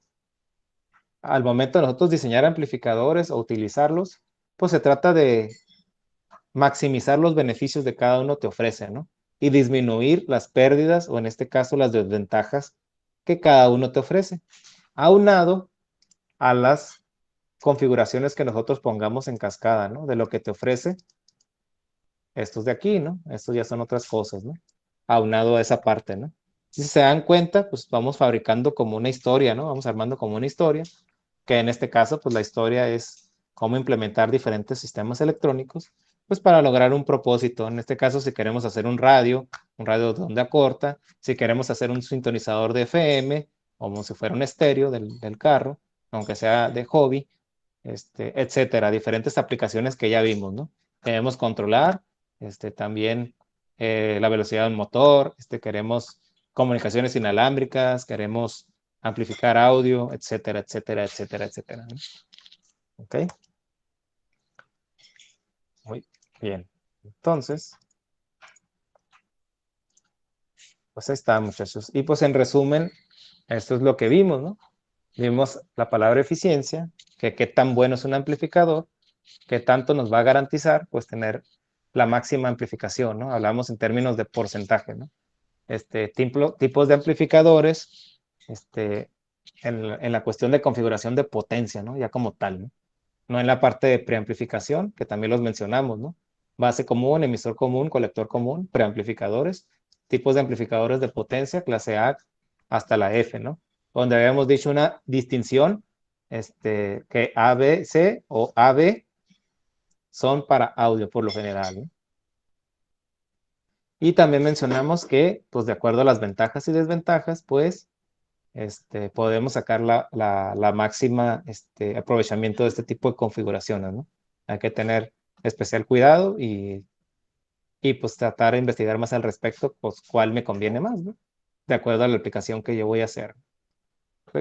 al momento de nosotros diseñar amplificadores o utilizarlos, pues se trata de maximizar los beneficios de cada uno te ofrece, ¿no? Y disminuir las pérdidas o en este caso las desventajas que cada uno te ofrece, aunado a las configuraciones que nosotros pongamos en cascada, ¿no? De lo que te ofrece estos de aquí, ¿no? Estos ya son otras cosas, ¿no? Aunado a esa parte, ¿no? Si se dan cuenta, pues vamos fabricando como una historia, ¿no? Vamos armando como una historia, que en este caso, pues la historia es cómo implementar diferentes sistemas electrónicos, pues para lograr un propósito. En este caso, si queremos hacer un radio de onda corta, si queremos hacer un sintonizador de FM, como si fuera un estéreo del carro, aunque sea de hobby, etcétera, diferentes aplicaciones que ya vimos, ¿no? Queremos controlar, también la velocidad del motor, queremos comunicaciones inalámbricas, queremos amplificar audio, etcétera, etcétera, etcétera, etcétera, ¿no? ¿Ok? Muy bien. Entonces, Pues ahí está, muchachos. Y pues en resumen, esto es lo que vimos, ¿no? Vimos la palabra eficiencia, que qué tan bueno es un amplificador, qué tanto nos va a garantizar, pues tener la máxima amplificación, ¿no? Hablamos en términos de porcentaje, ¿no? Tipos de amplificadores, en la cuestión de configuración de potencia, ¿no? Ya como tal, ¿no? No en la parte de preamplificación, que también los mencionamos, ¿no? Base común, emisor común, colector común, preamplificadores, tipos de amplificadores de potencia, clase A hasta la F, ¿no? Donde habíamos dicho una distinción, que A, B, C o A, B son para audio por lo general, ¿no? Y también mencionamos que, pues de acuerdo a las ventajas y desventajas, pues podemos sacar la máxima aprovechamiento de este tipo de configuraciones, ¿no? Hay que tener especial cuidado y pues tratar de investigar más al respecto, pues cuál me conviene más, ¿no? De acuerdo a la aplicación que yo voy a hacer.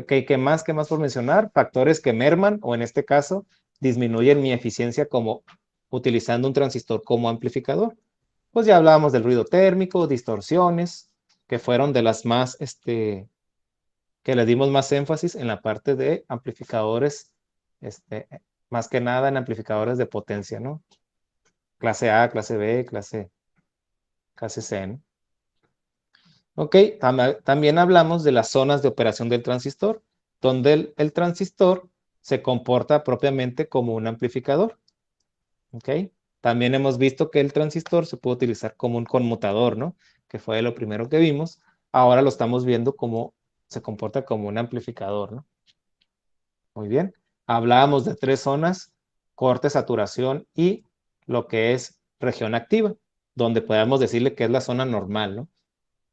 ¿Qué más por mencionar? Factores que merman o en este caso disminuyen mi eficiencia como utilizando un transistor como amplificador. Pues ya hablábamos del ruido térmico, distorsiones, que fueron de las más, que le dimos más énfasis en la parte de amplificadores, este, más que nada en amplificadores de potencia, ¿no? Clase A, clase B, clase C, ¿no? Ok, también hablamos de las zonas de operación del transistor, donde el transistor se comporta propiamente como un amplificador. Ok, también hemos visto que el transistor se puede utilizar como un conmutador, ¿no? Que fue lo primero que vimos. Ahora lo estamos viendo como se comporta como un amplificador, ¿no? Muy bien. Hablábamos de tres zonas: corte, saturación y lo que es región activa, donde podemos decirle que es la zona normal, ¿no?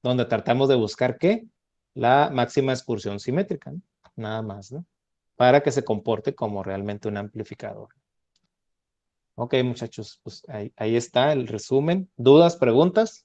Donde tratamos de buscar ¿qué? La máxima excursión simétrica, ¿no? Nada más, ¿no? Para que se comporte como realmente un amplificador. Ok, muchachos, pues ahí está el resumen. ¿Dudas, preguntas?